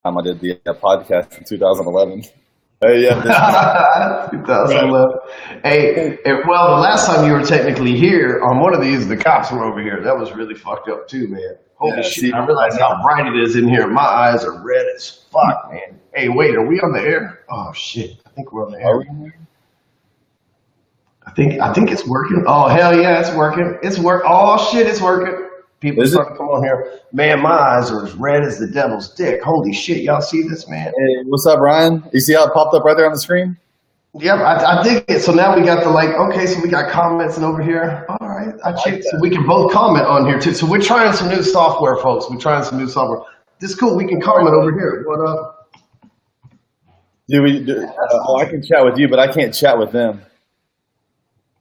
time I did the podcast in 2011. Hey, yeah, 2011. Well, the last time you were technically here on one of these, the cops were over here. That was really fucked up too, man. Holy shit! see, I realize how bright it is in here. My eyes are red as fuck, man. Hey, wait, are we on the air? Oh shit! I think we're on the are air. we in there? I think it's working. Oh hell yeah, it's working. It's work. Oh shit, it's working. People Is it? starting to come on here. Man, my eyes are as red as the devil's dick. Holy shit, y'all see this, man? Hey, what's up, Ryan? You see how it popped up right there on the screen? Yep, I dig it. So now we got okay, so we got comments and over here. All right, so we can both comment on here too. So we're trying some new software, folks. We're trying some new software. This is cool. We can comment over here. What up? I can chat with you, but I can't chat with them.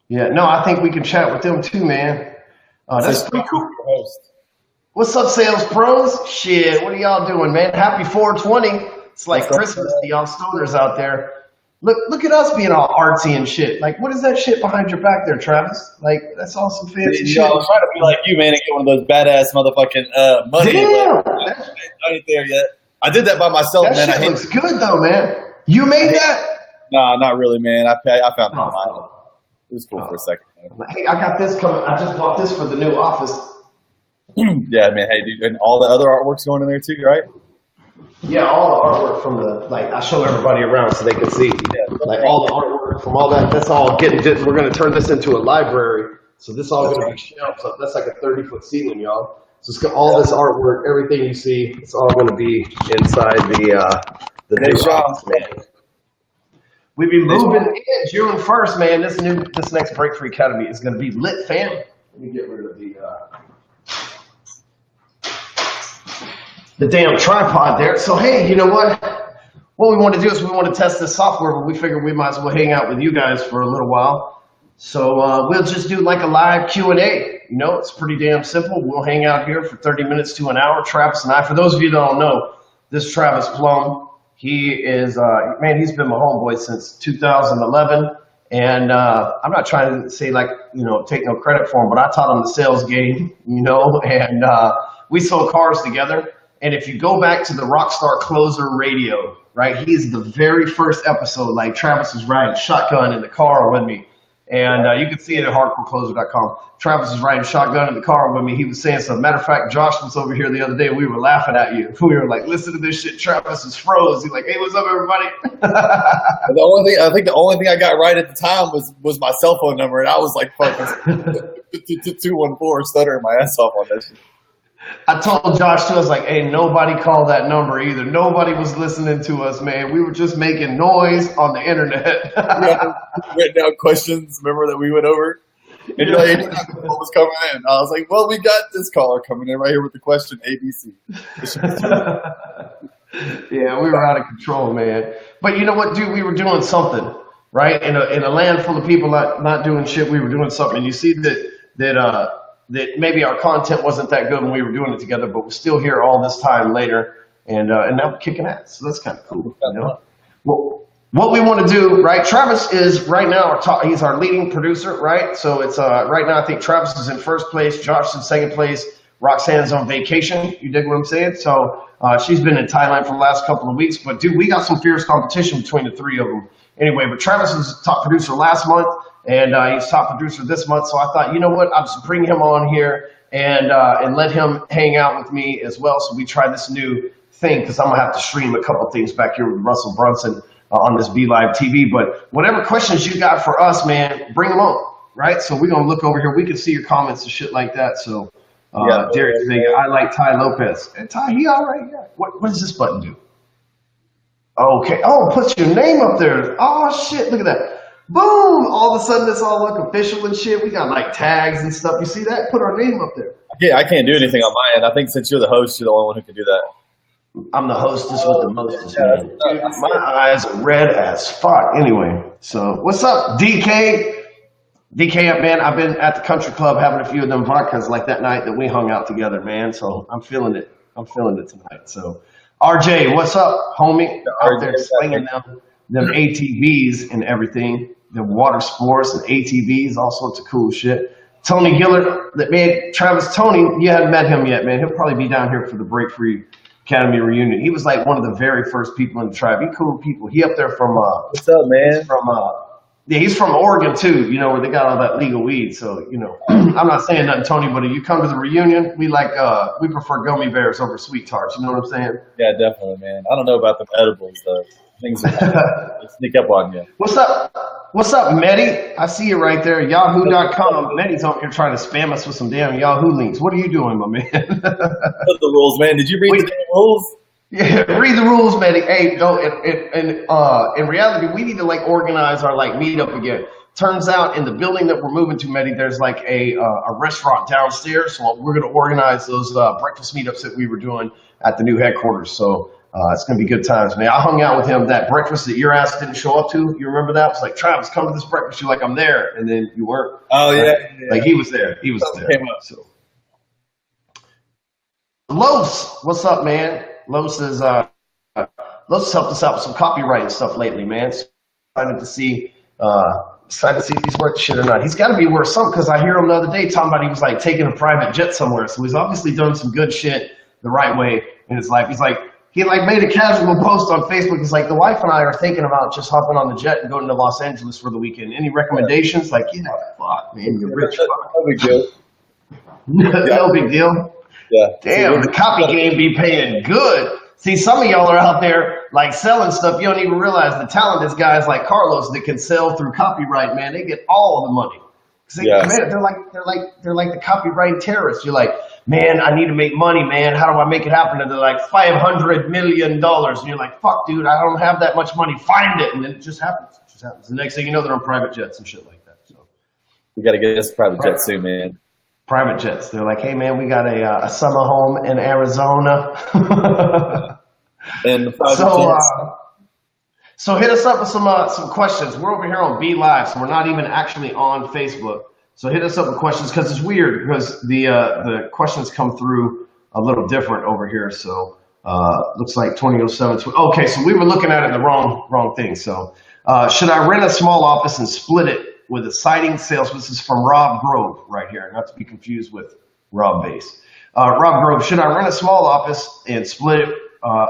Yeah, no, I think we can chat with them too, man. That's pretty cool. What's up, sales pros? Shit, what are y'all doing, man? Happy 420. It's like Christmas to y'all stoners out there. Look at us being all artsy and shit. Like, what is that shit behind your back there, Travis? Like, that's all some fancy shit. I'm trying to be like you, man, and get one of those badass motherfucking money. Damn! I ain't there yet. I did that by myself, That man. shit looks good, though, man. You made that? Nah, not really, man. I found it online. It was cool for a second. Hey, I got this coming. I just bought this for the new office. Yeah, man. Hey, dude, and all the other artwork's going in there too, right? Yeah, all the artwork from I show everybody around so they can see. Yeah, like all the artwork from all that. That's all we're going to turn this into a library. So this all going to be shelves up. That's like a 30-foot ceiling, y'all. So it's got all this artwork, everything you see, it's all going to be inside the new office, man. We be moving in June 1st, man. This next Break Free Academy is going to be lit, fam. Let me get rid of the damn tripod there. So, hey, you know what? What we want to do is we want to test this software, but we figured we might as well hang out with you guys for a little while. So we'll just do like a live Q&A. You know, it's pretty damn simple. We'll hang out here for 30 minutes to an hour. Travis and I, for those of you that don't know, this Travis Plum, he is, man, he's been my homeboy since 2011. And I'm not trying to say take no credit for him, but I taught him the sales game, and we sold cars together. And if you go back to the Rockstar Closer radio, right, he's the very first episode, like Travis was riding shotgun in the car with me. And you can see it at hardcorecloser.com. Travis was riding shotgun in the car with me. He was saying something. Matter of fact, Josh was over here the other day. We were laughing at you. We were like, listen to this shit. Travis is froze. He's like, hey, what's up, everybody? I think the only thing I got right at the time was my cell phone number. And I was like, fucking 214 stuttering my ass off on that shit. I told Josh too, I was like, hey, nobody called that number either. Nobody was listening to us, man. We were just making noise on the internet. Written down questions, remember that we went over? And what was coming in? I was like, well, we got this caller coming in right here with the question ABC. Yeah, we were out of control, man. But you know what, dude? We were doing something, right? In a land full of people not doing shit, we were doing something. And you see that maybe our content wasn't that good when we were doing it together, but we're still here all this time later, and now we're kicking ass. So that's kind of cool. Well, what we want to do, right? Travis is right now he's our leading producer, right? So it's right now I think Travis is in first place, Josh in second place, Roxanne's on vacation. You dig what I'm saying? So she's been in Thailand for the last couple of weeks, but dude, we got some fierce competition between the three of them. Anyway, but Travis was top producer last month. And he's top producer this month, so I thought, you know what, I'll just bring him on here and let him hang out with me as well. So we tried this new thing because I'm going to have to stream a couple things back here with Russell Brunson on this Be Live TV. But whatever questions you got for us, man, bring them on, right? So we're going to look over here. We can see your comments and shit like that. So Derek's saying, I like Ty Lopez. And Ty, he all right? Yeah. What does this button do? Okay. Oh, put your name up there. Oh, shit. Look at that. Boom! All of a sudden, it's all look official and shit. We got like tags and stuff. You see that? Put our name up there. Yeah, I can't do anything on my end. I think since you're the host, you're the only one who can do that. I'm the hostess with the mostest, man. Dude, my eyes are red as fuck. Anyway, so what's up, DK? DK, man, I've been at the country club having a few of them vodkas like that night that we hung out together, man. So I'm feeling it. I'm feeling it tonight. So RJ, what's up, homie? Out there slinging them ATVs and everything. The water sports and ATVs, all sorts of cool shit. Tony Gillard, man, Travis, Tony, you haven't met him yet, man. He'll probably be down here for the Break Free Academy reunion. He was like one of the very first people in the tribe. He cool people. He up there from What's up, man? Yeah, he's from Oregon too, you know, where they got all that legal weed. So, you know, I'm not saying nothing, Tony, but if you come to the reunion, we prefer gummy bears over sweet tarts. You know what I'm saying? Yeah, definitely, man. I don't know about the edibles though. Things that sneak up on you. What's up? What's up, Medi? I see you right there. Yahoo.com. Medi's on here trying to spam us with some damn Yahoo links. What are you doing, my man? What the rules, man? Did you read the damn rules? Yeah, read the rules, Medi. Hey, no, in reality, we need to like organize our like meetup again. Turns out in the building that we're moving to, Medi, there's like a restaurant downstairs. So we're going to organize those breakfast meetups that we were doing at the new headquarters. So it's going to be good times, man. I hung out with him that breakfast that your ass didn't show up to. You remember that? It's like, Travis, come to this breakfast. You're like, I'm there. And then you weren't. Oh, yeah. Right? Yeah. Like he was there. He was there. Came up. So. Los, what's up, man? Los has helped us out with some copyright stuff lately, man. So excited to see if he's worth shit or not. He's got to be worth something because I hear him the other day talking about he was like taking a private jet somewhere. So he's obviously done some good shit the right way in his life. He made a casual post on Facebook. He's like, the wife and I are thinking about just hopping on the jet and going to Los Angeles for the weekend. Any recommendations? Like, yeah, fuck, man, you're rich. No big deal. No big deal. Yeah. Damn, the copy game be paying good. See, some of y'all are out there like selling stuff. You don't even realize the talent is guys like Carlos that can sell through copyright, man. They get all the money. Man, they're like the copyright terrorists. You're like, man, I need to make money, man. How do I make it happen? And they're like, $500 million. And you're like, fuck, dude, I don't have that much money. Find it. And then it just happens. It just happens. The next thing you know, they're on private jets and shit like that. So we got to get us a private jet soon, man. Private jets. They're like, hey, man, we got a summer home in Arizona. And so hit us up with some questions. We're over here on B Live, so we're not even actually on Facebook. So hit us up with questions because it's weird because the questions come through a little different over here. So looks like 2007. Okay, so we were looking at it the wrong thing. So should I rent a small office and split it with a siding sales? This is from Rob Grove right here, not to be confused with Rob Bass. Rob Grove, should I rent a small office and split it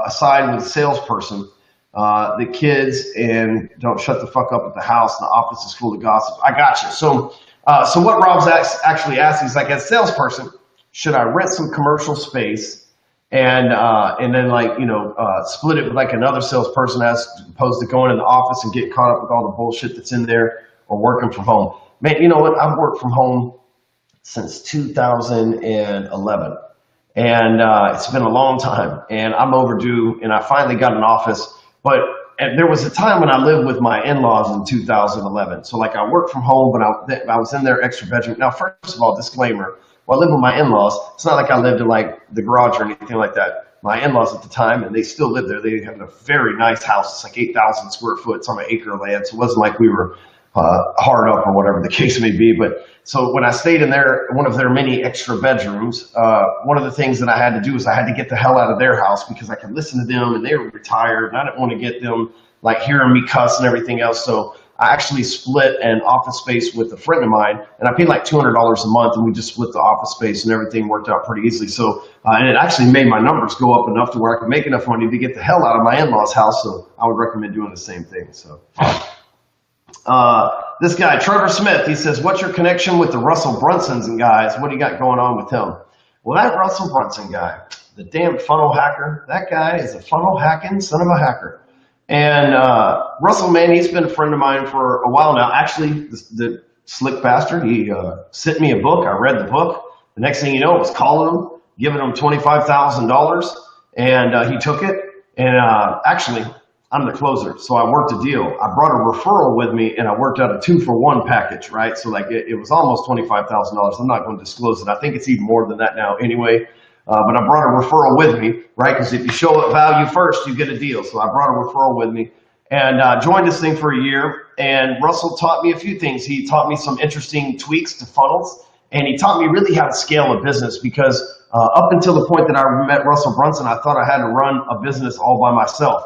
aside with a salesperson? The kids and don't shut the fuck up at the house. The office is full of gossip. I got you. So what Rob's actually asking is like, as a salesperson, should I rent some commercial space and then like, split it with like another salesperson as opposed to going in the office and getting caught up with all the bullshit that's in there or working from home? Man, you know what? I've worked from home since 2011. And it's been a long time, and I'm overdue, and I finally got an office. But there was a time when I lived with my in-laws in 2011. So, like, I worked from home, but I was in their extra bedroom. Now, first of all, disclaimer, while I lived with my in-laws, it's not like I lived in, like, the garage or anything like that. My in-laws at the time, and they still live there, they had a very nice house. It's like 8,000 square foot. It's on an acre of land, so it wasn't like we were hard up or whatever the case may be. But so when I stayed in one of their many extra bedrooms, one of the things that I had to do is I had to get the hell out of their house because I could listen to them and they were retired and I didn't want to get them like hearing me cuss and everything else. So I actually split an office space with a friend of mine and I paid like $200 a month and we just split the office space and everything worked out pretty easily. So, and it actually made my numbers go up enough to where I could make enough money to get the hell out of my in-laws house. So I would recommend doing the same thing. So. This guy, Trevor Smith, he says, what's your connection with the Russell Brunsons and guys? What do you got going on with him? Well, that Russell Brunson guy, the damn funnel hacker, that guy is a funnel hacking son of a hacker. And Russell, man, he's been a friend of mine for a while now. Actually, the slick bastard, he sent me a book. I read the book. The next thing you know, I was calling him, giving him $25,000, and he took it. And actually, I'm the closer, so I worked a deal. I brought a referral with me, and I worked out a 2-for-1 package, right? So like it was almost $25,000. I'm not going to disclose it. I think it's even more than that now anyway. But I brought a referral with me, right? Because if you show up value first, you get a deal. So I brought a referral with me and joined this thing for a year. And Russell taught me a few things. He taught me some interesting tweaks to funnels, and he taught me really how to scale a business because up until the point that I met Russell Brunson, I thought I had to run a business all by myself.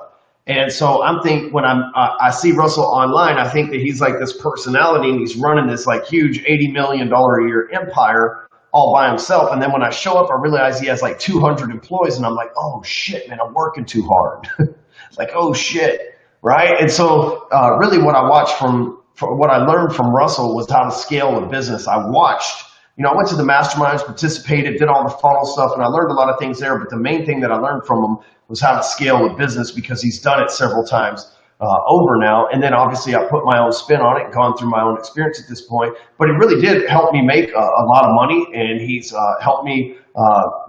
And so I'm thinking when I see Russell online, I think that he's like this personality and he's running this like huge $80 million a year empire all by himself. And then when I show up, I realize he has like 200 employees, and I'm like, oh shit, man, I'm working too hard. It's like, oh shit, right? And so really what I watched from what I learned from Russell was how to scale a business. I watched, I went to the masterminds, participated, did all the funnel stuff, and I learned a lot of things there. But the main thing that I learned from him was how to scale a business, because he's done it several times over now. And then obviously I put my own spin on it and gone through my own experience at this point. But he really did help me make a lot of money, and he's helped me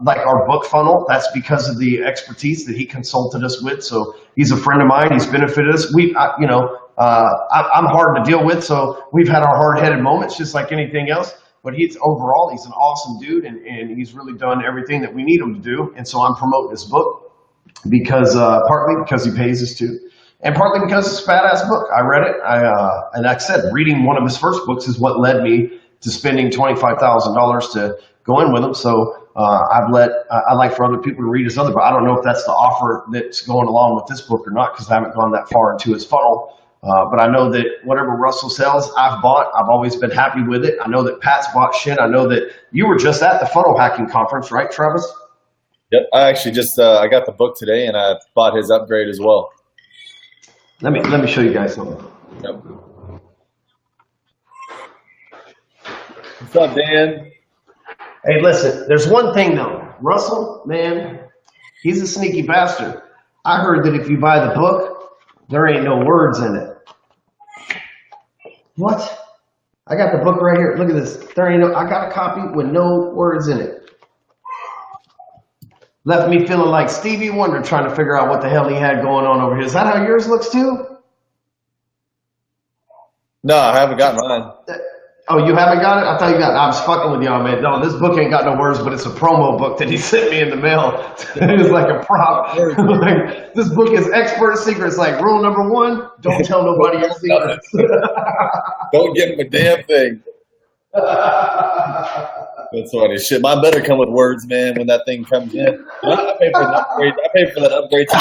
like our book funnel. That's because of the expertise that he consulted us with. So he's a friend of mine. He's benefited us. I'm hard to deal with, so we've had our hard-headed moments just like anything else. But overall, he's an awesome dude, and he's really done everything that we need him to do. And so I'm promoting this book because partly because he pays us to, and partly because it's a badass book. I read it. And like I said, reading one of his first books is what led me to spending $25,000 to go in with him. So I like for other people to read his other book. I don't know if that's the offer that's going along with this book or not, because I haven't gone that far into his funnel. But I know that whatever Russell sells, I've bought. I've always been happy with it. I know that Pat's bought shit. I know that you were just at the funnel hacking conference, right, Travis? Yep. I actually just I got the book today, and I bought his upgrade as well. Let me show you guys something. Yep. What's up, Dan? Hey, listen, there's one thing though. Russell, man, he's a sneaky bastard. I heard that if you buy the book, there ain't no words in it. What? I got the book right here. Look at this. I got a copy with no words in it. Left me feeling like Stevie Wonder trying to figure out what the hell he had going on over here. Is that how yours looks too? No, I haven't got mine. Oh, you haven't got it? I thought you got it. I was fucking with y'all, man. No, this book ain't got no words, but it's a promo book that he sent me in the mail. It was like a prop. Like, this book is expert secrets. Like, rule number 1, don't tell nobody your secrets. Don't give him a damn thing. That's funny. Shit, mine better come with words, man, when that thing comes in. I pay for an upgrade. I pay for that upgrade too.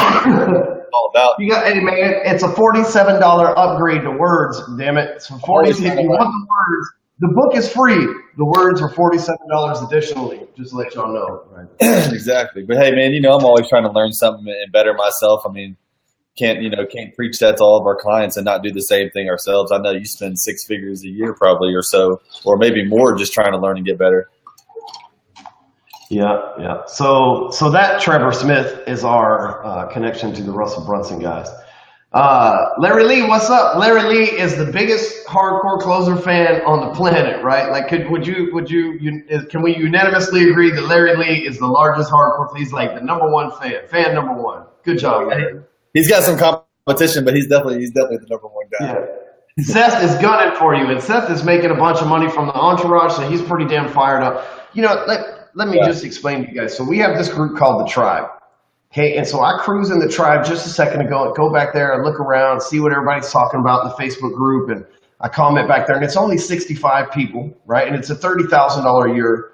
All about. Hey man, it's a $47 upgrade to words. Damn it! It's for $40. If you want the words, the book is free. The words are $47 additionally. Just to let y'all know. Right? Exactly. But hey, man, I'm always trying to learn something and better myself. I mean, can't preach that to all of our clients and not do the same thing ourselves. I know you spend 6 figures a year probably or so, or maybe more, just trying to learn and get better. Yeah. So that Trevor Smith is our connection to the Russell Brunson guys. Larry Lee, what's up? Larry Lee is the biggest hardcore closer fan on the planet, right? Like, can we unanimously agree that Larry Lee is the largest hardcore? He's like the number 1 fan number 1. Good job, Larry. He's got some competition, but he's definitely the number 1 guy. Yeah. Seth is gunning for you, and Seth is making a bunch of money from the entourage, so he's pretty damn fired up. Let me just explain to you guys. So we have this group called the Tribe. Okay, and so I cruise in the Tribe just a second ago, go back there and look around, see what everybody's talking about in the Facebook group, and I comment back there, and it's only 65 people, right? And it's a $30,000 a year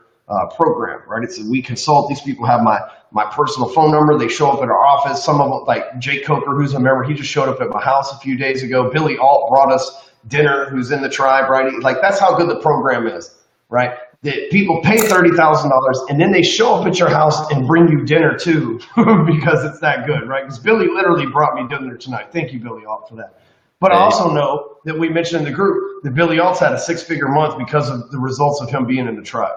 program, right? We consult. These people have my personal phone number. They show up at our office. Some of them, like Jake Coker, who's a member, he just showed up at my house a few days ago. Billy Alt brought us dinner, who's in the Tribe, right? Like, that's how good the program is, right? That people pay $30,000 and then they show up at your house and bring you dinner too, because it's that good, right? Because Billy literally brought me dinner tonight. Thank you, Billy Alt, for that. But I also know that we mentioned in the group that Billy Alt's had a 6-figure month because of the results of him being in the Tribe.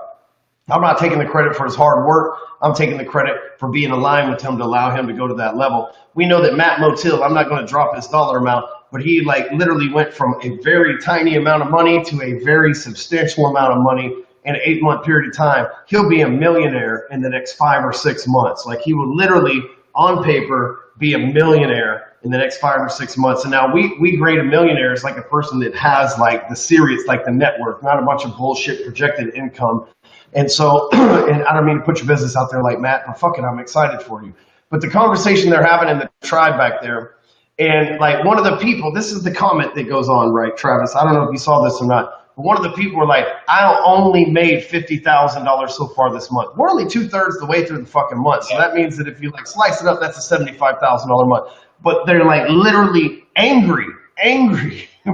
I'm not taking the credit for his hard work. I'm taking the credit for being aligned with him to allow him to go to that level. We know that Matt Motil, I'm not going to drop his dollar amount, but he literally went from a very tiny amount of money to a very substantial amount of money in an 8-month period of time. He'll be a millionaire in the next 5 or 6 months. Like, he will literally, on paper, be a millionaire in the next 5 or 6 months. And now we grade a millionaire as like a person that has like the serious, like the net worth, not a bunch of bullshit projected income. And so, and I don't mean to put your business out there like Matt, but fuck it, I'm excited for you. But the conversation they're having in the Tribe back there, and like one of the people, this is the comment that goes on, right, Travis? I don't know if you saw this or not. But one of the people were like, I only made $50,000 so far this month. We're only 2/3 the way through the fucking month. So that means that if you like slice it up, that's a $75,000 month. But they're like literally angry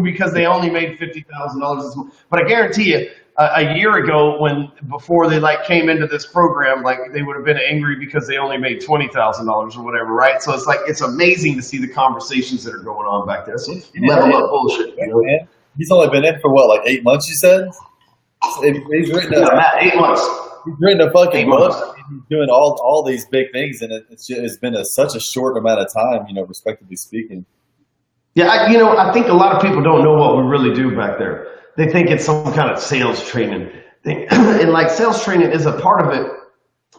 because they only made $50,000 this month. But I guarantee you, a year ago before they like came into this program, like they would have been angry because they only made $20,000 or whatever, right? So it's like it's amazing to see the conversations that are going on back there. So level up bullshit. You know? He's only been in for what, like 8 months? You said he's written Matt, 8 months. He's written a fucking book. He's doing all these big things, and it's been such a short amount of time, respectively speaking. Yeah, I think a lot of people don't know what we really do back there. They think it's some kind of sales training thing. And like sales training is a part of it,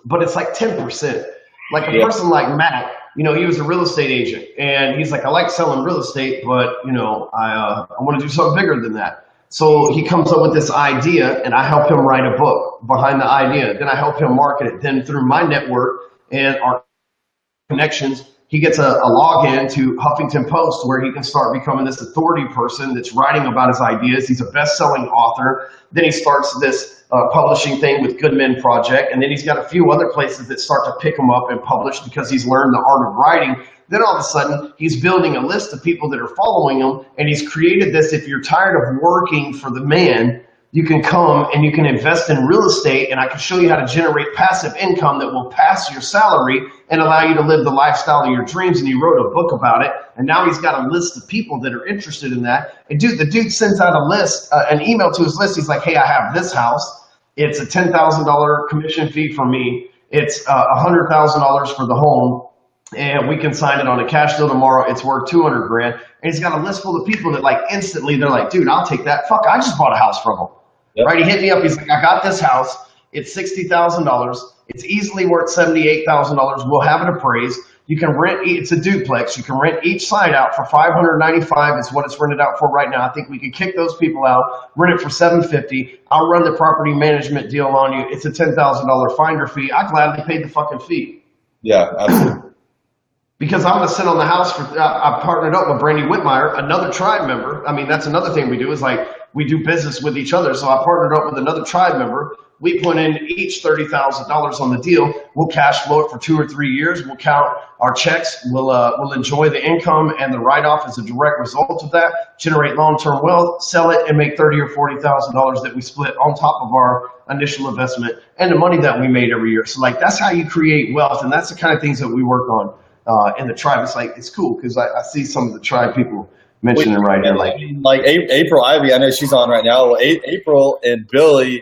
but it's like 10%. Like a person like Matt, he was a real estate agent, and he's like, I like selling real estate, but I want to do something bigger than that. So he comes up with this idea, and I help him write a book behind the idea. Then I help him market it. Then through my network and our connections, he gets a login to Huffington Post where he can start becoming this authority person that's writing about his ideas. He's a best-selling author. Then he starts this publishing thing with Good Men Project. And then he's got a few other places that start to pick him up and publish because he's learned the art of writing. Then all of a sudden, he's building a list of people that are following him. And he's created this, if you're tired of working for the man, you can come and you can invest in real estate, and I can show you how to generate passive income that will pass your salary and allow you to live the lifestyle of your dreams. And he wrote a book about it, and now he's got a list of people that are interested in that. And the dude sends out a list, an email to his list. He's like, hey, I have this house. It's a $10,000 commission fee for me. It's $100,000 for the home. And we can sign it on a cash deal tomorrow. It's worth $200,000. And he's got a list full of people that like instantly, they're like, dude, I'll take that. Fuck, I just bought a house from him. Yep. Right? He hit me up. He's like, I got this house. It's $60,000. It's easily worth $78,000. We'll have it appraised. You can rent. It's a duplex. You can rent each side out for $595. Is what it's rented out for right now. I think we could kick those people out, rent it for $750. I'll run the property management deal on you. It's a $10,000 finder fee. I gladly paid the fucking fee. Yeah, absolutely. Because I'm going to sit on the house for, I partnered up with Brandy Whitmire, another tribe member. I mean, that's another thing we do is like, we do business with each other. So I partnered up with another tribe member. We put in each $30,000 on the deal. We'll cash flow it for 2 or 3 years. We'll count our checks. We'll enjoy the income and the write-off as a direct result of that, generate long-term wealth, sell it, and make $30,000 or $40,000 that we split on top of our initial investment and the money that we made every year. So like, that's how you create wealth. And that's the kind of things that we work on. In the tribe. It's like, it's cool because I see some of the tribe people mentioning right here. Like April Ivy, I know she's on right now. Well, April and Billy,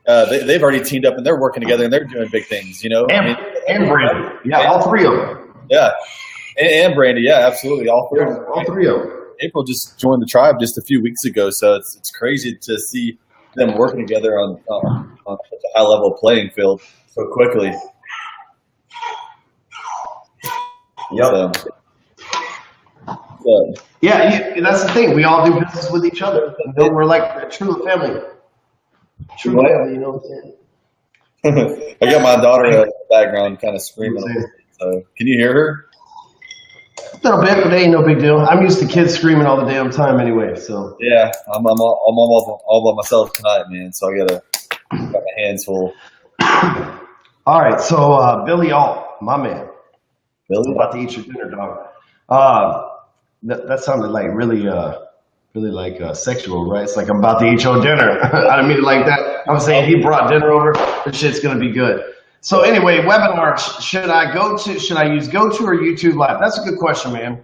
they've already teamed up and they're working together and they're doing big things, And Brandy. Yeah, all three of them. Yeah. And Brandy. Yeah, absolutely. All three of them. April just joined the tribe just a few weeks ago. So it's crazy to see them working together on such a high level playing field so quickly. Yep. Yeah, that's the thing. We all do business with each other. We're like a true family. True family, you know what I'm saying? I got my daughter in the background kind of screaming. So, can you hear her? A little bit, but it ain't no big deal. I'm used to kids screaming all the damn time anyway. So yeah, I'm all by myself tonight, man. So I got my hands full. All right, so Billy Alt, my man. Billy? I'm about to eat your dinner, dog. That sounded like really like sexual, right? It's like I'm about to eat your dinner. I didn't mean it like that. I'm saying he brought dinner over. This shit's gonna be good. So anyway, webinars. Should I use GoTo or YouTube Live? That's a good question, man.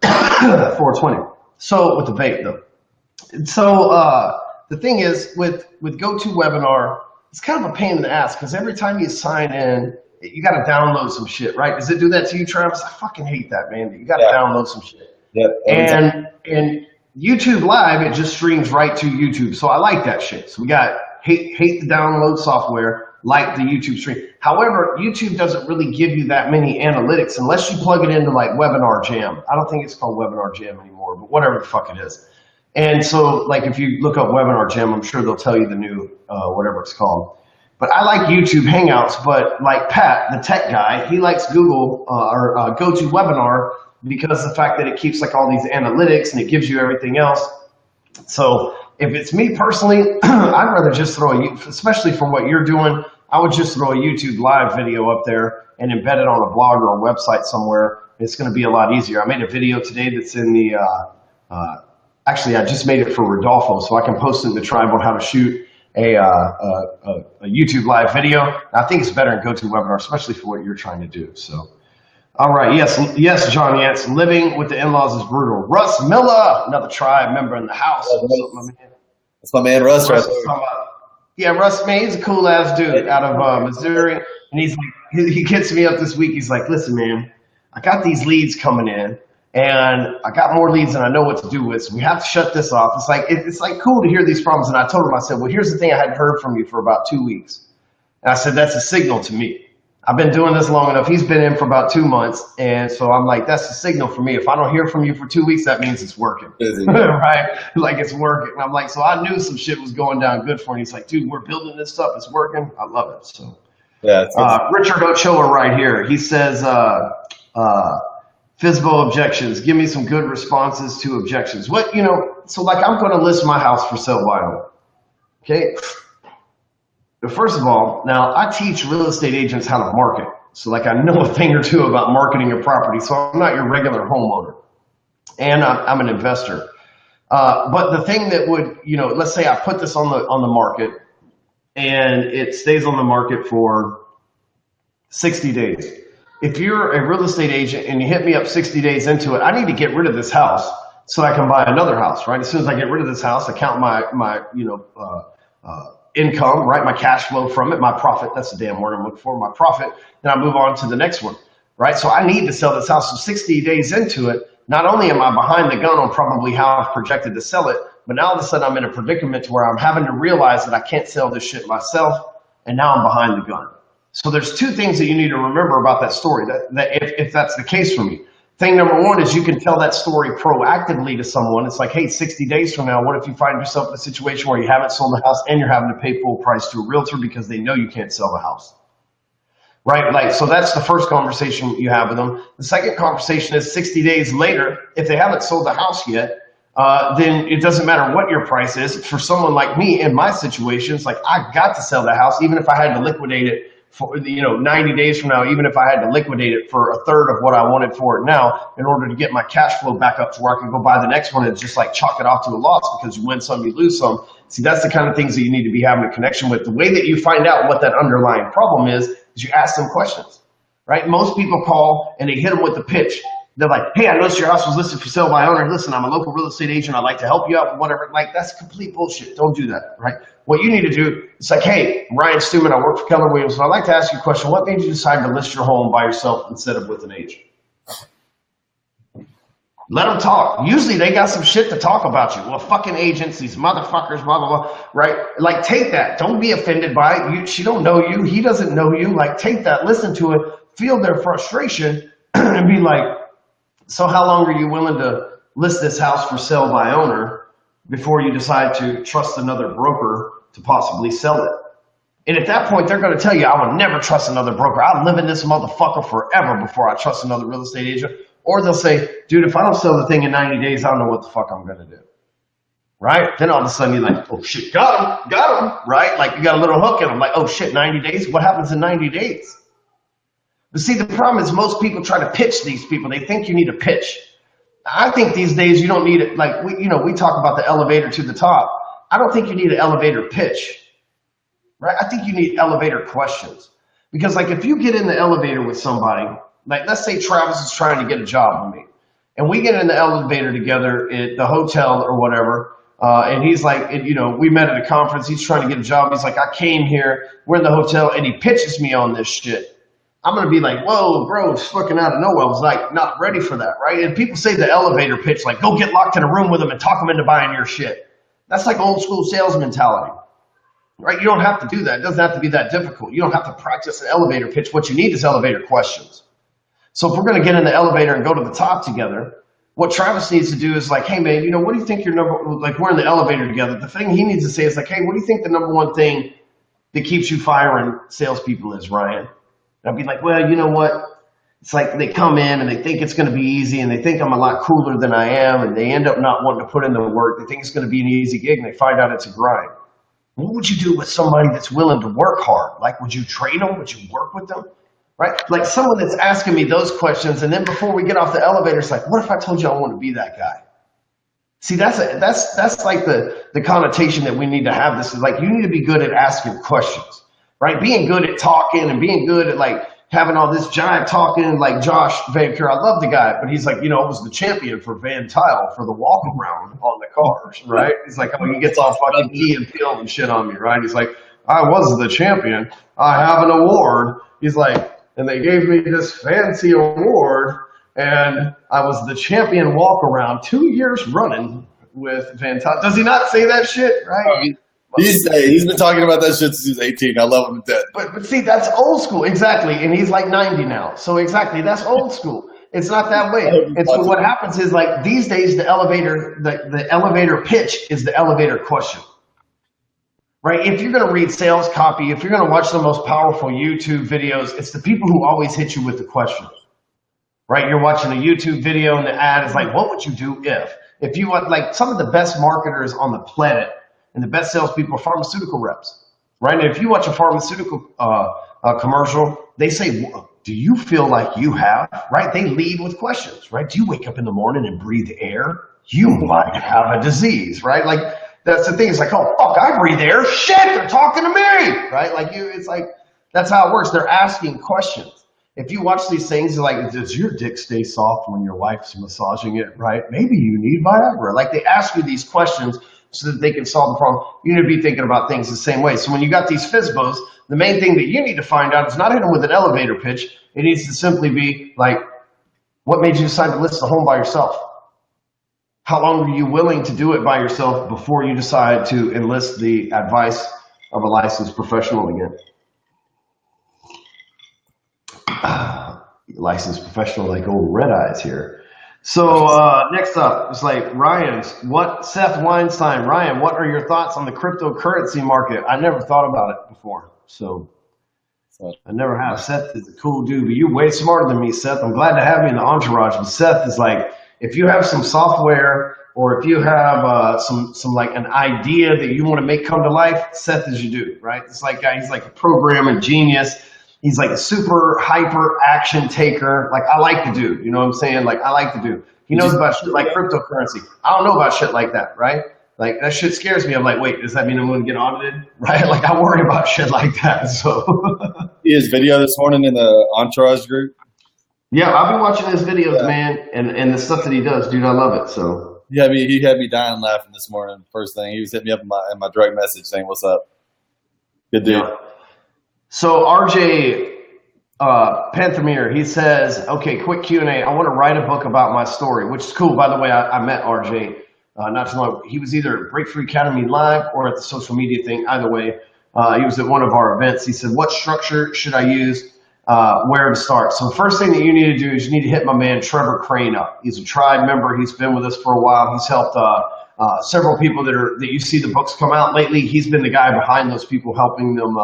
420. So with the vape though. So the thing is with GoTo Webinar, it's kind of a pain in the ass because every time you sign in, you got to download some shit, right? Does it do that to you, Travis? I fucking hate that, man. You got to download some shit. Yeah. And YouTube Live, it just streams right to YouTube. So I like that shit. So we got hate the download software, like the YouTube stream. However, YouTube doesn't really give you that many analytics unless you plug it into like Webinar Jam. I don't think it's called Webinar Jam anymore, but whatever the fuck it is. And so like if you look up Webinar Jam, I'm sure they'll tell you the new whatever it's called. But I like YouTube Hangouts, but like Pat, the tech guy, he likes Google or GoToWebinar because of the fact that it keeps like all these analytics and it gives you everything else. So if it's me personally, I'd rather just especially for what you're doing, I would just throw a YouTube live video up there and embed it on a blog or a website somewhere. It's going to be a lot easier. I made a video today that's in the actually, I just made it for Rodolfo, so I can post it in the tribe on how to shoot a YouTube live video. I think it's better in GoToWebinar, especially for what you're trying to do. So, all right, yes, John Yance, living with the in-laws is brutal. Russ Miller, another tribe member in the house. What's up, my man? That's my man, Russ. Right yeah, Russ, man, he's a cool ass dude out of Missouri, and he's like, he gets me up this week. He's like, listen, man, I got these leads coming in. And I got more leads than I know what to do with, so we have to shut this off. It's like cool to hear these problems. And I told him, I said, well, here's the thing, I hadn't heard from you for about 2 weeks. And I said, that's a signal to me. I've been doing this long enough. He's been in for about 2 months. And so I'm like, that's a signal for me. If I don't hear from you for 2 weeks, that means it's working. Right? Like it's working. And I'm like, so I knew some shit was going down good for him. He's like, dude, we're building this stuff. It's working. I love it. So yeah, Richard Ochoa right here. He says, FISBO objections. Give me some good responses to objections. What, so like I'm going to list my house for sale by owner. Okay. But first of all, now I teach real estate agents how to market. So like I know a thing or two about marketing a property. So I'm not your regular homeowner and I'm an investor. But the thing that would, let's say I put this on the market and it stays on the market for 60 days. If you're a real estate agent and you hit me up 60 days into it, I need to get rid of this house so I can buy another house, right? As soon as I get rid of this house, I count my income, right? My cash flow from it, my profit. That's the damn word I'm looking for, my profit. Then I move on to the next one, right? So I need to sell this house. So 60 days into it, not only am I behind the gun on probably how I've projected to sell it, but now all of a sudden I'm in a predicament to where I'm having to realize that I can't sell this shit myself, and now I'm behind the gun. So there's two things that you need to remember about that story, that if that's the case for me. Thing number one is you can tell that story proactively to someone. It's like, hey, 60 days from now, what if you find yourself in a situation where you haven't sold the house and you're having to pay full price to a realtor because they know you can't sell the house, right? Like, so that's the first conversation you have with them. The second conversation is 60 days later, if they haven't sold the house yet, then it doesn't matter what your price is. For someone like me in my situation, it's like I got to sell the house, even if I had to liquidate it for 90 days from now, even if I had to liquidate it for a third of what I wanted for it now, in order to get my cash flow back up to where I can go buy the next one and just like chalk it off to a loss, because you win some, you lose some. See, that's the kind of things that you need to be having a connection with. The way that you find out what that underlying problem is you ask them questions, right? Most people call and they hit them with the pitch. They're like, hey, I noticed your house was listed for sale by owner. Listen, I'm a local real estate agent. I'd like to help you out, whatever. Like, that's complete bullshit. Don't do that, right? What you need to do, it's like, hey, Ryan Stewman, I work for Keller Williams. I'd like to ask you a question. What made you decide to list your home by yourself instead of with an agent? Let them talk. Usually they got some shit to talk about you. Well, fucking agents, these motherfuckers, blah, blah, blah, right? Like, take that. Don't be offended by it. She don't know you. He doesn't know you. Like, take that. Listen to it. Feel their frustration and be like, so how long are you willing to list this house for sale by owner before you decide to trust another broker to possibly sell it? And at that point, they're going to tell you, I will never trust another broker. I'll live in this motherfucker forever before I trust another real estate agent. Or they'll say, dude, if I don't sell the thing in 90 days, I don't know what the fuck I'm going to do. Right? Then all of a sudden you're like, oh shit, got him, right? Like you got a little hook in them. Like, oh shit, 90 days? What happens in 90 days? But see, the problem is most people try to pitch these people. They think you need a pitch. I think these days you don't need it. Like, we talk about the elevator to the top. I don't think you need an elevator pitch, right? I think you need elevator questions. Because like if you get in the elevator with somebody, like let's say Travis is trying to get a job with me, and we get in the elevator together at the hotel or whatever, and he's like, we met at a conference, he's trying to get a job. He's like, I came here, we're in the hotel, and he pitches me on this shit. I'm going to be like, whoa, bro, it's fucking out of nowhere. I was like, not ready for that, right? And people say the elevator pitch, like, go get locked in a room with them and talk them into buying your shit. That's like old school sales mentality, right? You don't have to do that. It doesn't have to be that difficult. You don't have to practice an elevator pitch. What you need is elevator questions. So if we're going to get in the elevator and go to the top together, what Travis needs to do is like, hey, man, what do you think your like we're in the elevator together. The thing he needs to say is like, hey, what do you think the number one thing that keeps you firing salespeople is, Ryan? And I'd be like, well, you know what? It's like they come in and they think it's going to be easy and they think I'm a lot cooler than I am and they end up not wanting to put in the work. They think it's going to be an easy gig and they find out it's a grind. What would you do with somebody that's willing to work hard? Like, would you train them? Would you work with them? Right? Like someone that's asking me those questions, and then before we get off the elevator, it's like, what if I told you I want to be that guy? See, that's like the connotation that we need to have. This is like, you need to be good at asking questions, right? Being good at talking and being good at like having all this giant talking, like Josh Van Keur. I love the guy, but he's like, I was the champion for Van Tile for the walk around on the cars, right? He's like, oh, he gets all fucking key and peel and shit on me, right? He's like, I was the champion. I have an award. He's like, and they gave me this fancy award, and I was the champion walk around 2 years running with Van Tile. Does he not say that shit, right? He's been talking about that shit since he was 18. I love him to death. But see, that's old school, exactly. And he's like 90 now, so exactly, that's old school. It's not that way. And so what happens is, like, these days, the elevator pitch is the elevator question, right? If you're going to read sales copy, if you're going to watch the most powerful YouTube videos, it's the people who always hit you with the question, right? You're watching a YouTube video and the ad is like, what would you do if you want, like, some of the best marketers on the planet and the best salespeople are pharmaceutical reps, right? And if you watch a pharmaceutical commercial, they say, do you feel like you have, right? They lead with questions, right? Do you wake up in the morning and breathe air? You might have a disease, right? Like, that's the thing. It's like, oh, fuck, I breathe air. Shit, they're talking to me, right? Like, it's like, that's how it works. They're asking questions. If you watch these things, like, does your dick stay soft when your wife's massaging it, right? Maybe you need Viagra. Like, they ask you these questions so that they can solve the problem. You need to be thinking about things the same way. So when you got these FISBOs, the main thing that you need to find out is not hit them with an elevator pitch. It needs to simply be like, what made you decide to list the home by yourself? How long were you willing to do it by yourself before you decide to enlist the advice of a licensed professional again? Licensed professional like old Red Eyes here. So next up, it's like Seth Weinstein. Ryan, what are your thoughts on the cryptocurrency market? I never thought about it before, so I never have. Seth is a cool dude, but you're way smarter than me, Seth. I'm glad to have you in the entourage. But Seth is like, if you have some software or if you have some like an idea that you want to make come to life, Seth is your dude, right? It's like he's like a programming genius. He's like a super hyper action taker. Like, I like the dude, you know what I'm saying? Like, I like the dude. He knows about shit like cryptocurrency. I don't know about shit like that, right? Like, that shit scares me. I'm like, wait, does that mean I'm going to get audited? Right? Like, I worry about shit like that. So his video this morning in the Entourage group. Yeah, I've been watching his videos, man, and the stuff that he does, dude, I love it. So he had me dying laughing this morning. First thing, he was hitting me up in my direct message saying, "What's up?" Good dude. Yeah. So RJ Panthermere, he says, okay, quick Q&A. I want to write a book about my story, which is cool. By the way, I met RJ not too long. He was either at Breakthrough Academy Live or at the social media thing. Either way, he was at one of our events. He said, what structure should I use? Where to start? So the first thing that you need to do is you need to hit my man Trevor Crane up. He's a tribe member. He's been with us for a while. He's helped several people that you see the books come out lately. He's been the guy behind those people, helping them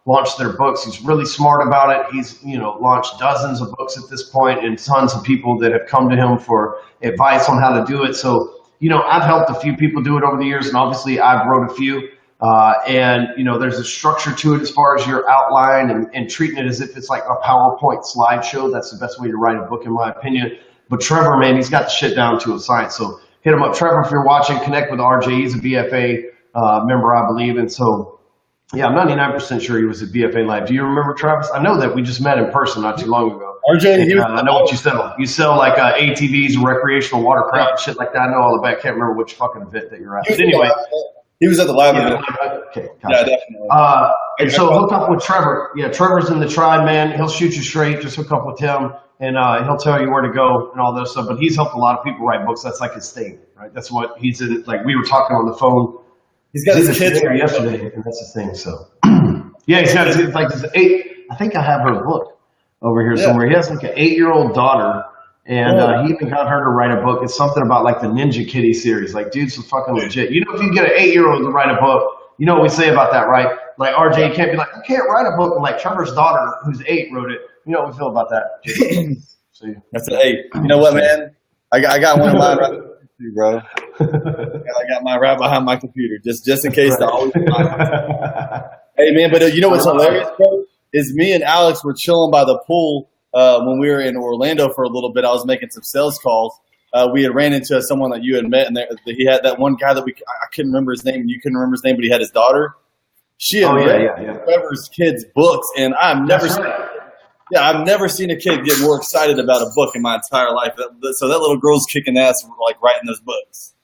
launch their books. He's really smart about it. He's launched dozens of books at this point, and tons of people that have come to him for advice on how to do it. So I've helped a few people do it over the years, and obviously I've wrote a few. And there's a structure to it as far as your outline and treating it as if it's like a PowerPoint slideshow. That's the best way to write a book, in my opinion. But Trevor, man, he's got the shit down to a science. So hit him up. Trevor, if you're watching, connect with RJ. He's a BFA member, I believe. And so, yeah, I'm 99% sure he was at BFA Live. Do you remember, Travis? I know that we just met in person not too long ago. RJ, I know what you sell. You sell like ATVs, recreational watercraft, and shit like that. I know all about it. I can't remember which fucking event that you're at. But anyway. He was at the live event. Okay, gotcha. Yeah, definitely. And so hook up with Trevor. Yeah, Trevor's in the tribe, man. He'll shoot you straight. Just hook up with him, and he'll tell you where to go and all that stuff. But he's helped a lot of people write books. That's like his thing, right? That's what he's in. Like, we were talking on the phone. He's got his kids here yesterday, and that's his thing. So yeah, he's got his 8. I think I have her book over here somewhere. He has like an 8-year-old daughter. And he even got her to write a book. It's something about like the Ninja Kitty series. Like, dude's so fucking legit. If you get an 8-year-old to write a book, you know what we say about that, right? Like, RJ, you can't be like, I can't write a book. And like Trevor's daughter, who's 8, wrote it. You know what we feel about that? So, that's an 8. You know what, man? I got one of mine right behind you, bro. I got mine right behind my computer, just in case. Hey, man, but you know what's hilarious, bro? Is me and Alex were chilling by the pool. When we were in Orlando for a little bit, I was making some sales calls, we had ran into someone that you had met, and he had that one guy that I couldn't remember his name, and you couldn't remember his name, but he had his daughter. She had read Trevor's kids' books, and I've never seen a kid get more excited about a book in my entire life. So that little girl's kicking ass, like writing those books.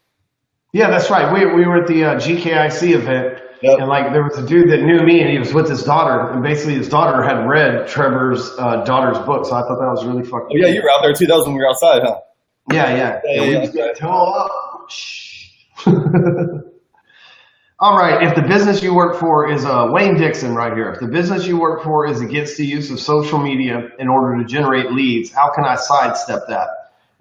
Yeah, that's right. We were at the GKIC event, and like there was a dude that knew me, and he was with his daughter, and basically his daughter had read Trevor's daughter's book. So I thought that was really fucking. Oh yeah, you were out there too. That was when we were outside, huh? Yeah. We just got to tell up. Shh. All right. If the business you work for is Wayne Dixon right here. If the business you work for is against the use of social media in order to generate leads, how can I sidestep that?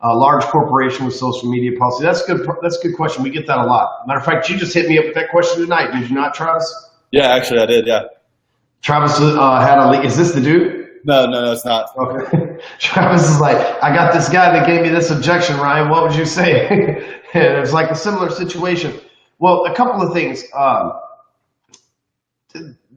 A large corporation with social media policy. That's good. That's a good question. We get that a lot. Matter of fact, you just hit me up with that question tonight. Did you not, Travis? Yeah, actually I did. Yeah. Travis had a lead. Is this the dude? No, it's not. Okay. Travis is like, I got this guy that gave me this objection, Ryan. What would you say? And it's like a similar situation. Well, a couple of things.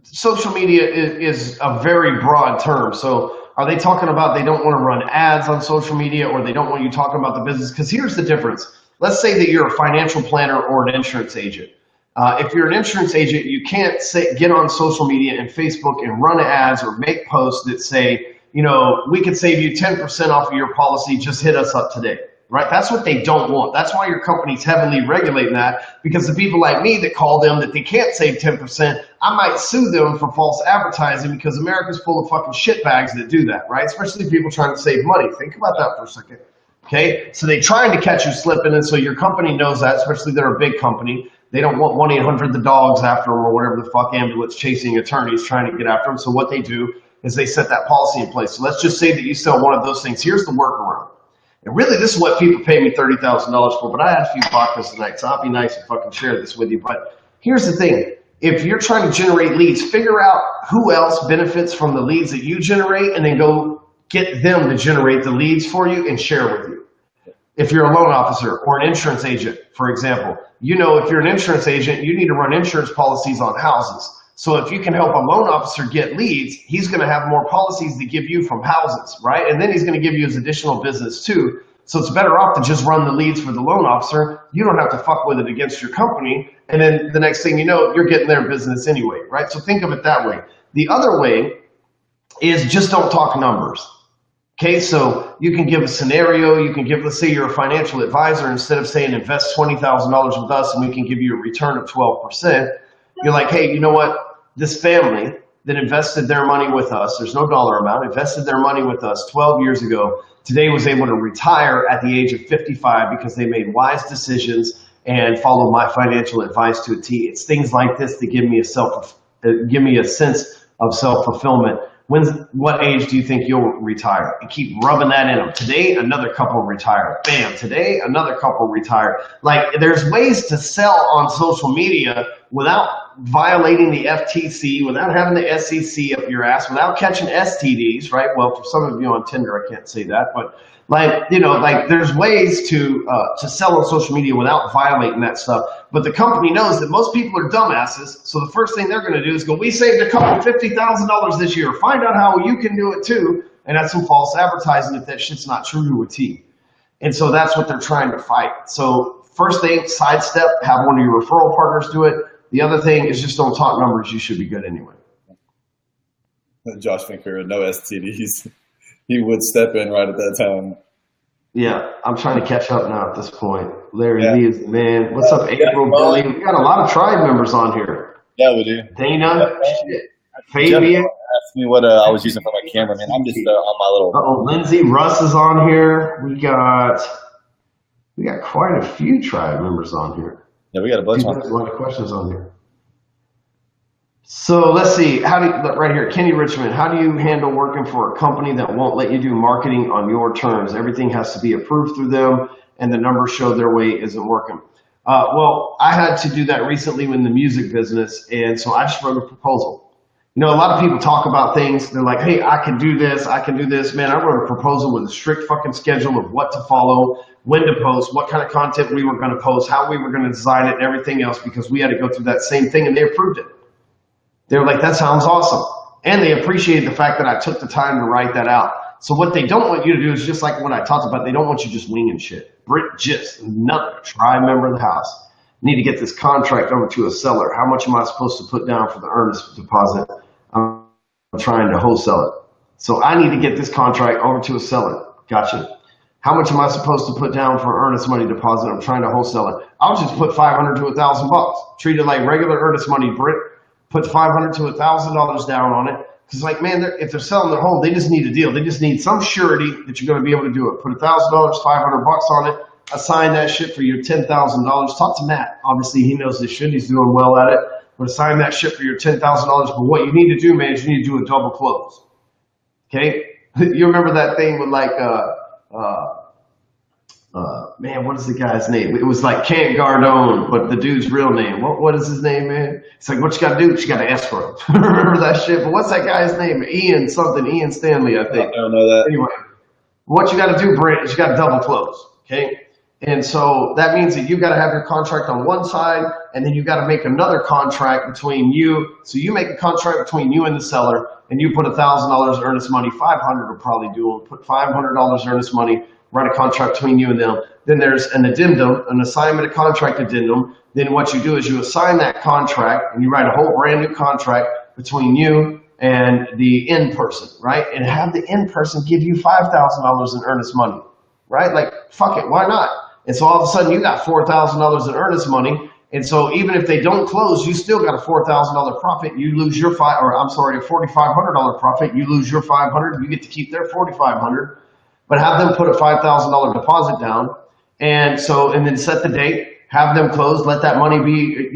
Social media is a very broad term. So are they talking about they don't want to run ads on social media, or they don't want you talking about the business? Because here's the difference. Let's say that you're a financial planner or an insurance agent. If you're an insurance agent, you can't get on social media and Facebook and run ads or make posts that say, we could save you 10% off of your policy. Just hit us up today. Right? That's what they don't want. That's why your company's heavily regulating that, because the people like me that call them that they can't save 10%, I might sue them for false advertising, because America's full of fucking shitbags that do that, right? Especially people trying to save money. Think about that for a second. Okay? So they're trying to catch you slipping, and so your company knows that, especially they're a big company. They don't want 1-800 the dogs after them, or whatever the fuck ambulance chasing attorneys trying to get after them. So what they do is they set that policy in place. So let's just say that you sell one of those things. Here's the workaround. And really, this is what people pay me $30,000 for, but I had a few vodkas tonight, so I'll be nice and fucking share this with you. But here's the thing. If you're trying to generate leads, figure out who else benefits from the leads that you generate, and then go get them to generate the leads for you and share with you. If you're a loan officer or an insurance agent, for example, if you're an insurance agent, you need to run insurance policies on houses. So if you can help a loan officer get leads, he's going to have more policies to give you from houses, right? And then he's going to give you his additional business too. So it's better off to just run the leads for the loan officer. You don't have to fuck with it against your company. And then the next thing you know, you're getting their business anyway, right? So think of it that way. The other way is just don't talk numbers. Okay, so you can give a scenario. You can give, let's say you're a financial advisor. Instead of saying invest $20,000 with us and we can give you a return of 12%, you're like, hey, you know what? This family that invested their money with us, there's no dollar amount, invested their money with us 12 years ago, today was able to retire at the age of 55 because they made wise decisions and followed my financial advice to a T. It's things like this that give me a sense of self-fulfillment. What age do you think you'll retire? And keep rubbing that in them. Today, another couple retire. Bam, today, another couple retire. Like, there's ways to sell on social media without violating the FTC, without having the SEC up your ass, without catching STDs, right? Well, for some of you on Tinder, I can't say that, but there's ways to sell on social media without violating that stuff. But the company knows that most people are dumbasses, so the first thing they're going to do is go, we saved a couple $50,000 this year. Find out how you can do it too. And that's some false advertising if that shit's not true to a T. And so that's what they're trying to fight. So first thing, sidestep, have one of your referral partners do it. The other thing is just don't talk numbers. You should be good anyway. Josh Finker, no STDs. He would step in right at that time. Yeah, I'm trying to catch up now at this point. Larry Lee is the man. What's up, April, Billy? We got a lot of tribe members on here. Yeah, we do. Dana, Fabian. Ask me what I was using for my camera, man. I'm just on my little. Lindsay, Russ is on here. We got quite a few tribe members on here. Yeah, we got a bunch on. A lot of questions on here. So let's see, right here, Kenny Richmond, how do you handle working for a company that won't let you do marketing on your terms? Everything has to be approved through them, and the numbers show their way isn't working. Well, I had to do that recently in the music business, and so I just wrote a proposal. A lot of people talk about things. They're like, hey, I can do this. Man, I wrote a proposal with a strict fucking schedule of what to follow, when to post, what kind of content we were going to post, how we were going to design it, and everything else, because we had to go through that same thing, and they approved it. They were like, that sounds awesome. And they appreciated the fact that I took the time to write that out. So what they don't want you to do is just like what I talked about. They don't want you just winging shit. Brick just another tri-member of the house. Need to get this contract over to a seller. How much am I supposed to put down for the earnest deposit? I'm trying to wholesale it. So I need to get this contract over to a seller. Gotcha. How much am I supposed to put down for earnest money deposit? I'm trying to wholesale it. I'll just put $500 to $1,000. Treat it like regular earnest money, Britt. Put $500 to $1,000 down on it. Because, like, man, if they're selling their home, they just need a deal. They just need some surety that you're going to be able to do it. Put $1,000, $500 on it. Assign that shit for your $10,000. Talk to Matt. Obviously, he knows this shit. He's doing well at it. But assign that shit for your $10,000. But what you need to do, man, is you need to do a double close. Okay? You remember that thing with, like, man, what is the guy's name? It was like Kent Gardone, but the dude's real name. What is his name, man? It's like, what you got to do? You got to escrow. Remember that shit? But what's that guy's name? Ian something. Ian Stanley, I think. I don't know that. Anyway, what you got to do, Brent, is you got to double close. Okay? And so that means that you've got to have your contract on one side, and then you've got to make another contract between you. So you make a contract between you and the seller, and you put $1,000 earnest money. $500 will probably do it. Put $500 earnest money. Write a contract between you and them. Then there's an addendum, an assignment of contract addendum. Then what you do is you assign that contract, and you write a whole brand new contract between you and the end person, right? And have the end person give you $5,000 in earnest money, right? Like, fuck it, why not? And so all of a sudden you got $4,000 in earnest money. And so even if they don't close, you still got a $4,000 profit. You lose your a $4,500 profit. You lose your $500. You get to keep their $4,500. But have them put a $5,000 deposit down, and then set the date. Have them close. Let that money be,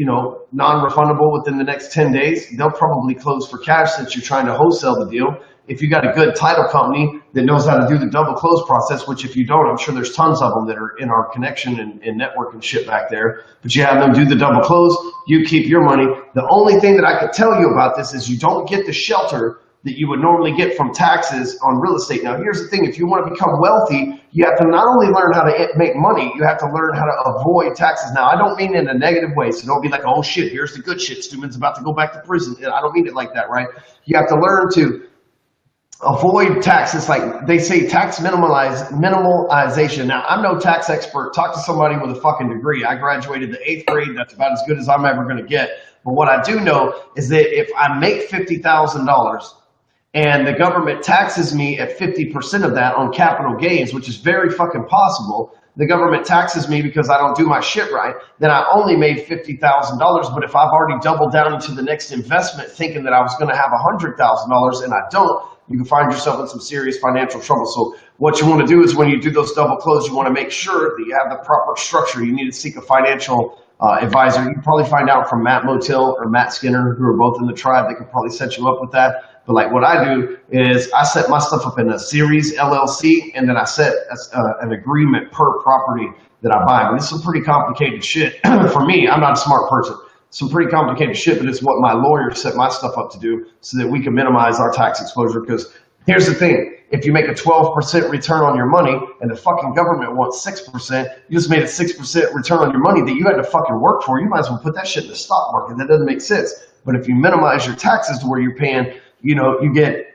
non-refundable within the next 10 days. They'll probably close for cash since you're trying to wholesale the deal. If you got a good title company that knows how to do the double close process, which if you don't, I'm sure there's tons of them that are in our connection and network and shit back there. But you have them do the double close. You keep your money. The only thing that I could tell you about this is you don't get the shelter that you would normally get from taxes on real estate. Now, here's the thing. If you want to become wealthy, you have to not only learn how to make money, you have to learn how to avoid taxes. Now, I don't mean in a negative way, so don't be like, oh, shit, here's the good shit. Stewman's about to go back to prison. I don't mean it like that, right? You have to learn to avoid taxes. Like they say, tax minimalization. Now, I'm no tax expert. Talk to somebody with a fucking degree. I graduated the 8th grade. That's about as good as I'm ever going to get. But what I do know is that if I make $50,000, and the government taxes me at 50% of that on capital gains, which is very fucking possible. The government taxes me because I don't do my shit right. Then I only made $50,000. But if I've already doubled down into the next investment thinking that I was going to have $100,000 and I don't, you can find yourself in some serious financial trouble. So what you want to do is when you do those double close, you want to make sure that you have the proper structure. You need to seek a financial advisor. You can probably find out from Matt Motil or Matt Skinner, who are both in the tribe. They could probably set you up with that. But like what I do is I set my stuff up in a series LLC, and then I set an agreement per property that I buy. But it's some pretty complicated shit. For me, I'm not a smart person. Some pretty complicated shit, but it's what my lawyer set my stuff up to do so that we can minimize our tax exposure. Because here's the thing. If you make a 12% return on your money and the fucking government wants 6%, you just made a 6% return on your money that you had to fucking work for. You might as well put that shit in the stock market. That doesn't make sense. But if you minimize your taxes to where you're paying, you get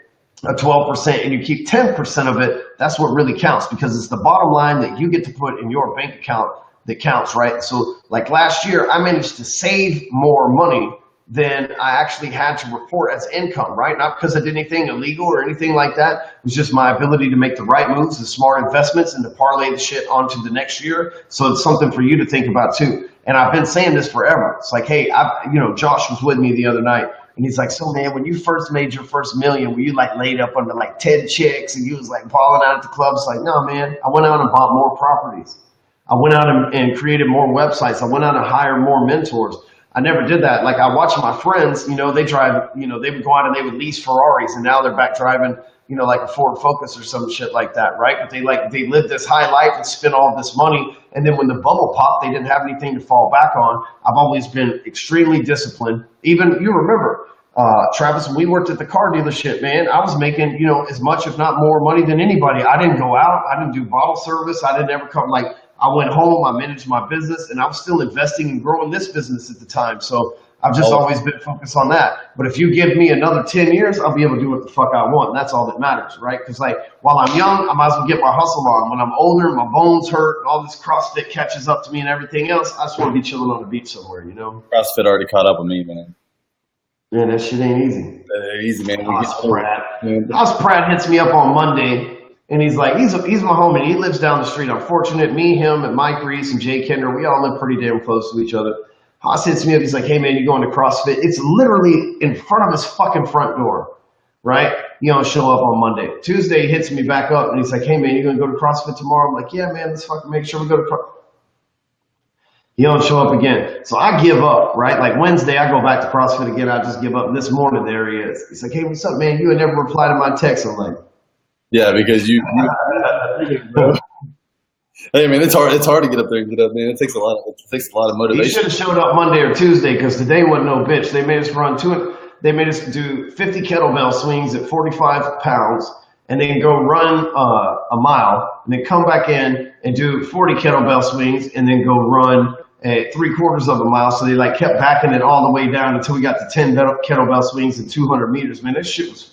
a 12% and you keep 10% of it, that's what really counts, because it's the bottom line that you get to put in your bank account that counts, right? So like last year, I managed to save more money than I actually had to report as income, right? Not because I did anything illegal or anything like that. It was just my ability to make the right moves, the smart investments, and to parlay the shit onto the next year. So it's something for you to think about too. And I've been saying this forever. It's like, hey, Josh was with me the other night. And he's like, so man, when you first made your first million, were you like laid up under like 10 chicks and you was like balling out at the clubs? Like, no, man, I went out and bought more properties. I went out and created more websites. I went out and hired more mentors. I never did that. Like I watched my friends, they drive, they would go out and they would lease Ferraris, and now they're back driving, like a Ford Focus or some shit like that, right? But they lived this high life and spent all this money. And then when the bubble popped, they didn't have anything to fall back on. I've always been extremely disciplined. Even, you remember, Travis, when we worked at the car dealership, man, I was making, as much, if not more money than anybody. I didn't go out. I didn't do bottle service. I didn't ever come, I went home, I managed my business, and I was still investing and growing this business at the time. So I've just always been focused on that. But if you give me another 10 years, I'll be able to do what the fuck I want. And that's all that matters, right? Because like while I'm young, I might as well get my hustle on. When I'm older, my bones hurt and all this CrossFit catches up to me and everything else, I just want to be chilling on the beach somewhere, you know? CrossFit already caught up with me, man. Man, that shit ain't easy. Easy, man. Pratt hits me up on Monday. And he's like, he's my homie. He lives down the street. I'm fortunate. Me, him, and Mike Reese and Jay Kinder, we all live pretty damn close to each other. Haas hits me up. He's like, hey, man, you going to CrossFit? It's literally in front of his fucking front door, right? You don't show up on Monday. Tuesday, he hits me back up, and he's like, hey, man, you going to go to CrossFit tomorrow? I'm like, yeah, man, let's fucking make sure we go to CrossFit. He don't show up again. So I give up, right? Like Wednesday, I go back to CrossFit again. I just give up. And this morning, there he is. He's like, hey, what's up, man? You had never replied to my text. I'm like, yeah, because you hey man, it's hard to get up there and get up, man. It takes a lot of motivation. You should have showed up Monday or Tuesday because today wasn't no bitch. They made us do 50 kettlebell swings at 45 pounds and then go run a mile and then come back in and do 40 kettlebell swings and then go run at 3/4 of a mile. So they like kept backing it all the way down until we got to 10 kettlebell swings at 200 meters. Man, that shit was.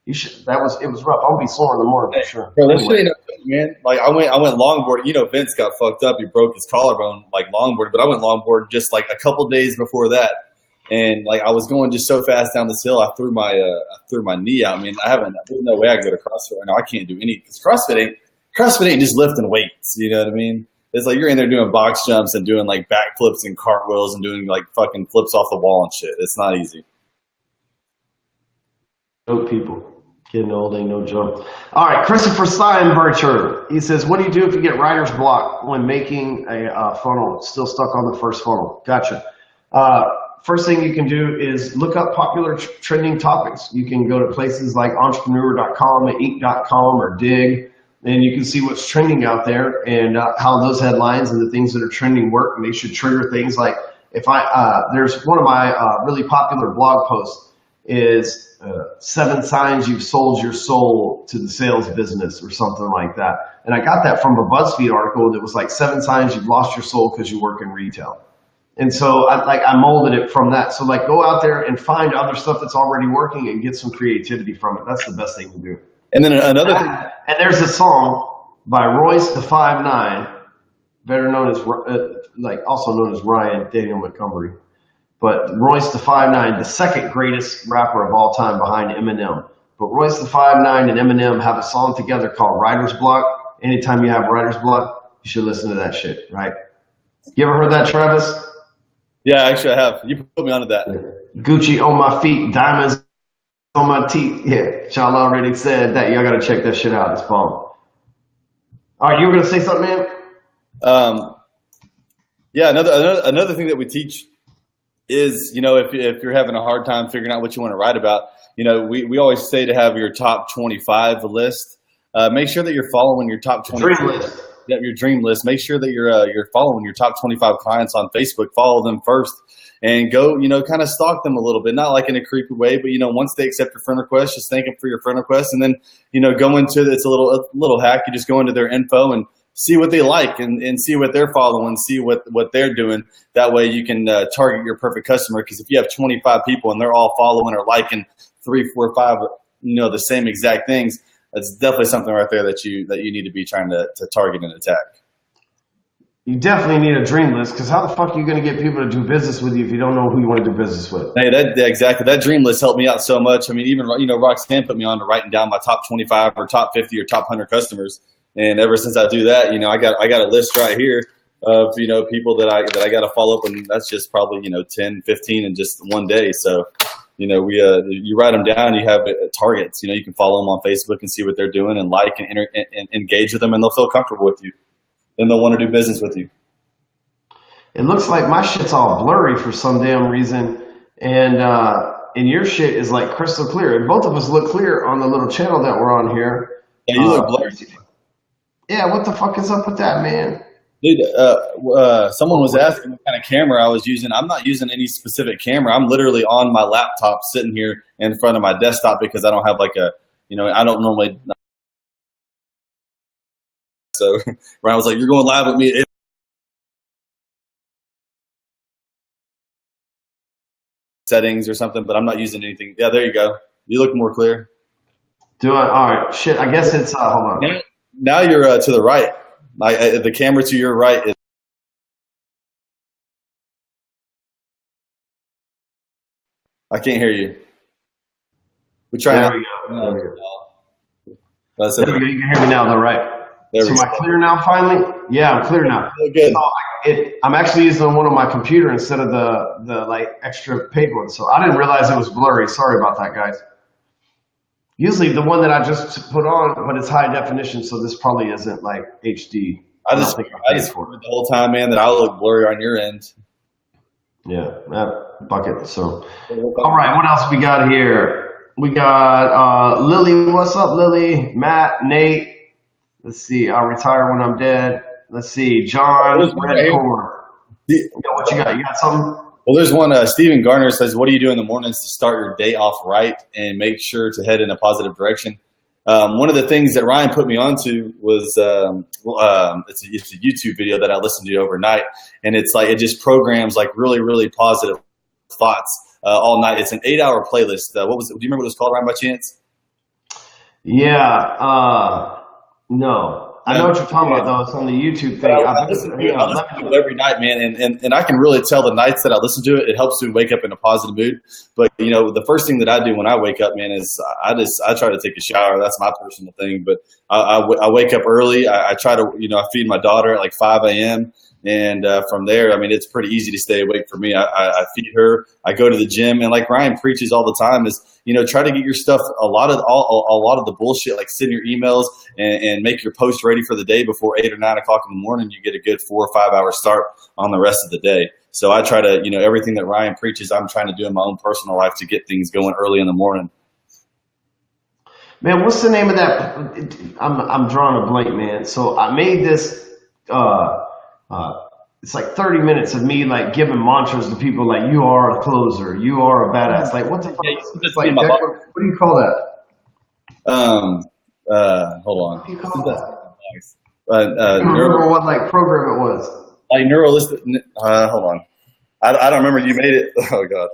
It was rough. I'll be sore in the morning for sure. Bro, that shit ain't good, man. Like I went longboarding. You know, Vince got fucked up. He broke his collarbone like longboarding, but I went longboarding just like a couple days before that. And like I was going just so fast down this hill, I threw my knee out. I mean, there's no way I could go to CrossFit right now. I can't do any because CrossFit ain't just lifting weights. You know what I mean? It's like you're in there doing box jumps and doing like backflips and cartwheels and doing like fucking flips off the wall and shit. It's not easy. No people. Getting old ain't no joke. All right, Christopher Steinbercher. He says, what do you do if you get writer's block when making a funnel? Still stuck on the first funnel. Gotcha. First thing you can do is look up popular trending topics. You can go to places like entrepreneur.com, Inc.com, or Dig, and you can see what's trending out there and how those headlines and the things that are trending work. And they should trigger things like there's one of my really popular blog posts is 7 signs you've sold your soul to the sales business or something like that. And I got that from a BuzzFeed article that was like 7 signs you've lost your soul because you work in retail. And so I molded it from that. So like go out there and find other stuff that's already working and get some creativity from it. That's the best thing to do. And then another thing. And there's a song by Royce the 5'9", better known as also known as Ryan Daniel Montgomery. But Royce the 5'9", the second greatest rapper of all time behind Eminem. But Royce the 5'9" and Eminem have a song together called Writer's Block. Anytime you have writer's block, you should listen to that shit, right? You ever heard that, Travis? Yeah, actually I have. You put me onto that. Gucci on my feet, diamonds on my teeth. Yeah, Charles already said that. Y'all got to check that shit out. It's fun. All right, you were going to say something, man? Yeah, another thing that we teach is, you know, if you're having a hard time figuring out what you want to write about, you know, we always say to have your top 25 list. Make sure that you're following your top 25. Dream list. Yeah, your dream list. Make sure that you're following your top 25 clients on Facebook. Follow them first and go, you know, kind of stalk them a little bit. Not like in a creepy way, but, you know, once they accept your friend request, just thank them for your friend request. And then, you know, go into it's a little hack. You just go into their info and see what they like and see what they're following, see what they're doing. That way you can target your perfect customer. Because if you have 25 people and they're all following or liking 3, 4, 5, you know, the same exact things, that's definitely something right there that you need to be trying to target and attack. You definitely need a dream list, because how the fuck are you going to get people to do business with you if you don't know who you want to do business with? Hey, exactly. That dream list helped me out so much. I mean, even, you know, Roxanne put me on to writing down my top 25 or top 50 or top 100 customers. And ever since I do that, you know, I got a list right here of, you know, people that I got to follow up, and that's just probably, you know, 10, 15 in just one day. So, you know, you write them down, you have targets. You know, you can follow them on Facebook and see what they're doing and like and engage with them, and they'll feel comfortable with you. Then they'll want to do business with you. It looks like my shit's all blurry for some damn reason, and your shit is like crystal clear. And both of us look clear on the little channel that we're on here. Yeah, you look blurry. Yeah, what the fuck is up with that, man? Dude, someone was asking what kind of camera I was using. I'm not using any specific camera. I'm literally on my laptop sitting here in front of my desktop because I don't have like I don't normally. So Ryan was like, "You're going live with me." settings or something, but I'm not using anything. Yeah, there you go. You look more clear. Do I? All right. Shit. I guess it's. Hold on. Now you're to the right. The camera to your right is. I can't hear you. We try. There we go. There we go. You can hear me now, though, right? So am I clear now? Finally? Yeah, I'm clear now. Good. So I'm actually using one on my computer instead of the like extra paid one. So I didn't realize it was blurry. Sorry about that, guys. Usually the one that I just put on, but it's high definition, so this probably isn't like HD. I just heard the whole time, man, that I look blurry on your end. Yeah, that bucket. So, all right, what else we got here? We got Lily. What's up, Lily? Matt, Nate. Let's see. I'll retire when I'm dead. Let's see. John. Red Corn. What you got? You got something? Well, there's one. Stephen Garner says, "What do you do in the mornings to start your day off right and make sure to head in a positive direction?" One of the things that Ryan put me onto was it's a YouTube video that I listened to overnight, and it's like it just programs like really, really positive thoughts all night. It's an 8-hour playlist. What was it? Do you remember what it was called, Ryan, by chance? Yeah. No. I know what you're talking about, though. It's on the YouTube thing. I listen to it every night, man, and I can really tell the nights that I listen to it, it helps me wake up in a positive mood. But, you know, the first thing that I do when I wake up, man, is I try to take a shower. That's my personal thing. But I wake up early. I try to, you know, I feed my daughter at like 5 a.m., and from there, I mean, it's pretty easy to stay awake for me. I feed her. I go to the gym, and like Ryan preaches all the time is, you know, try to get your stuff. A lot of the bullshit, like send your emails and make your post ready for the day before 8 or 9 o'clock in the morning. You get a good 4 or 5 hour start on the rest of the day. So I try to, you know, everything that Ryan preaches, I'm trying to do in my own personal life to get things going early in the morning. Man, what's the name of that? I'm drawing a blank, man. So I made this. It's like 30 minutes of me like giving mantras to people like, you are a closer, you are a badass. Like, what the fuck? It's like, what do you call that? Hold on. What do you call that? I don't remember what like program it was. Like neuralistic. Hold on. I don't remember. You made it. Oh God.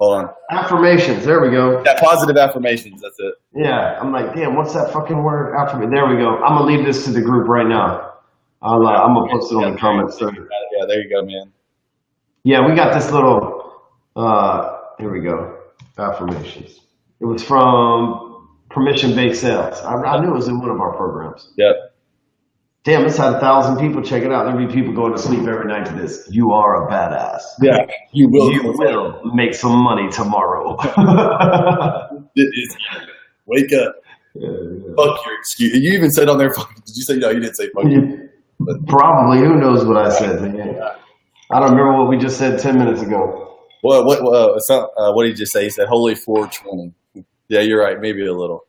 Hold on. Affirmations. There we go. Yeah, positive affirmations. That's it. Yeah. I'm like, damn, what's that fucking word? Affirmation. There we go. I'm gonna leave this to the group right now. I'm gonna post it on the comments. Yeah, there you go, man. Yeah, we got this little. Here we go. Affirmations. It was from Permission-Based Sales. I knew it was in one of our programs. Yep. Damn, it's had 1,000 people check it out. There'll be people going to sleep every night to this. You are a badass. Yeah, you will. You will make some money tomorrow. Wake up. Yeah. Fuck your excuse. You even said on there. Did you say no? You didn't say fuck you. Probably. Who knows what I said, man? I don't remember what we just said 10 minutes ago. What did you just say? He said, "Holy 420." Yeah, you're right. Maybe a little.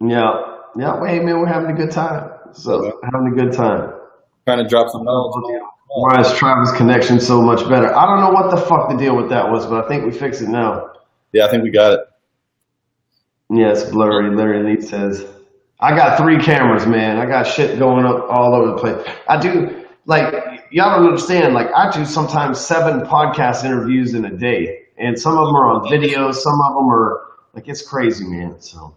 Yeah. Well, hey, man, we're having a good time. So having a good time. Trying to drop some knowledge. Why is Travis' connection so much better? I don't know what the fuck the deal with that was, but I think we fixed it now. Yeah, I think we got it. Yeah, it's blurry. Literally says, I got 3 cameras, man. I got shit going up all over the place. I do, like, y'all don't understand. Like, I do sometimes 7 podcast interviews in a day. And some of them are on video. Some of them are, like, it's crazy, man. So,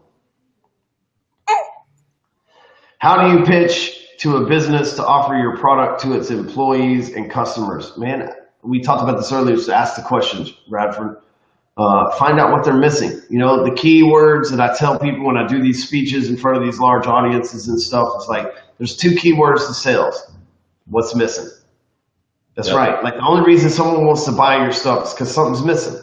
how do you pitch to a business to offer your product to its employees and customers? Man, we talked about this earlier, so ask the questions, Bradford. Find out what they're missing. You know, the key words that I tell people when I do these speeches in front of these large audiences and stuff, it's like, there's 2 key words to sales. What's missing? That's right. Like, the only reason someone wants to buy your stuff is because something's missing.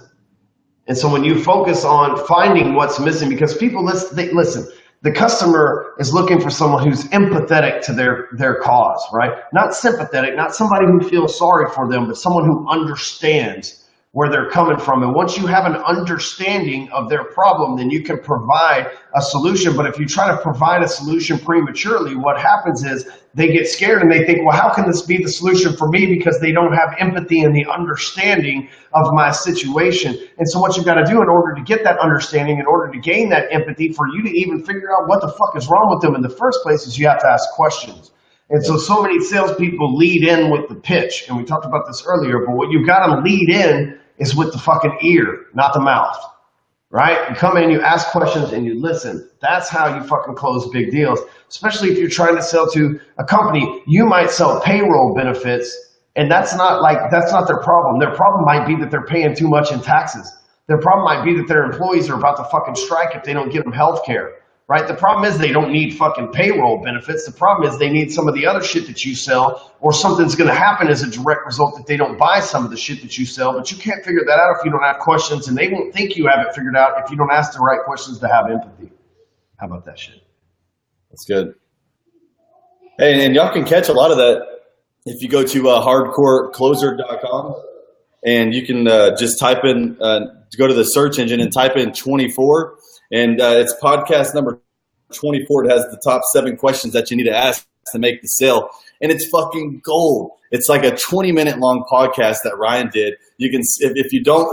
And so when you focus on finding what's missing, because people listen, the customer is looking for someone who's empathetic to their cause, right? Not sympathetic, not somebody who feels sorry for them, but someone who understands where they're coming from. And once you have an understanding of their problem, then you can provide a solution. But if you try to provide a solution prematurely, what happens is they get scared and they think, well, how can this be the solution for me? Because they don't have empathy and the understanding of my situation. And so what you've got to do in order to get that understanding, in order to gain that empathy, for you to even figure out what the fuck is wrong with them in the first place, is you have to ask questions. And so many salespeople lead in with the pitch, and we talked about this earlier, but what you've got to lead in is with the fucking ear, not the mouth. Right? You come in, you ask questions, and you listen. That's how you fucking close big deals. Especially if you're trying to sell to a company, you might sell payroll benefits, and that's not their problem. Their problem might be that they're paying too much in taxes. Their problem might be that their employees are about to fucking strike if they don't get them health care. Right? The problem is they don't need fucking payroll benefits. The problem is they need some of the other shit that you sell, or something's going to happen as a direct result that they don't buy some of the shit that you sell. But you can't figure that out if you don't have questions, and they won't think you have it figured out if you don't ask the right questions to have empathy. How about that shit? That's good. Hey, and y'all can catch a lot of that if you go to hardcorecloser.com, and you can just type in, go to the search engine and type in 24. And it's podcast number 24. It has the top 7 questions that you need to ask to make the sale. And it's fucking gold. It's like a 20-minute long podcast that Ryan did. You can, if you don't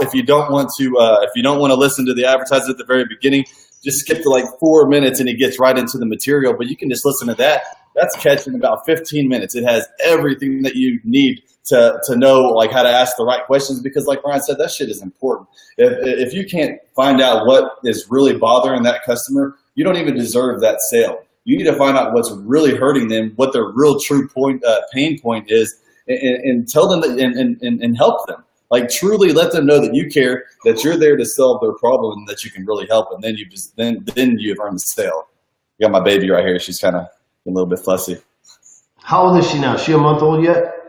want to listen to the advertisement at the very beginning, just skip to like 4 minutes and it gets right into the material. But you can just listen to that. That's catching about 15 minutes. It has everything that you need to know, like, how to ask the right questions, because like Ryan said, that shit is important. If you can't find out what is really bothering that customer, you don't even deserve that sale. You need to find out what's really hurting them, what their real true pain point is, and tell them that, and help them. Like, truly let them know that you care, that you're there to solve their problem, and that you can really help them. Then you've earned the sale. You got my baby right here. She's kind of a little bit fussy. How old is she now? Is she a month old yet?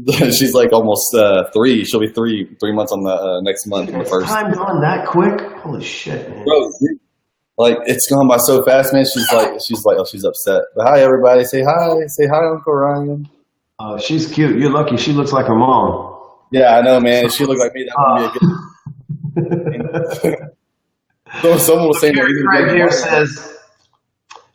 She's like almost 3. She'll be 3 months on the next month. Has time gone that quick? Holy shit, man! Bro, like, it's gone by so fast, man. She's like, oh, she's upset. But hi, everybody. Say hi, Uncle Ryan. She's cute. You're lucky. She looks like her mom. Yeah, I know, man. If she looked like me, that would be a good. So someone was saying Carrie Craig here says,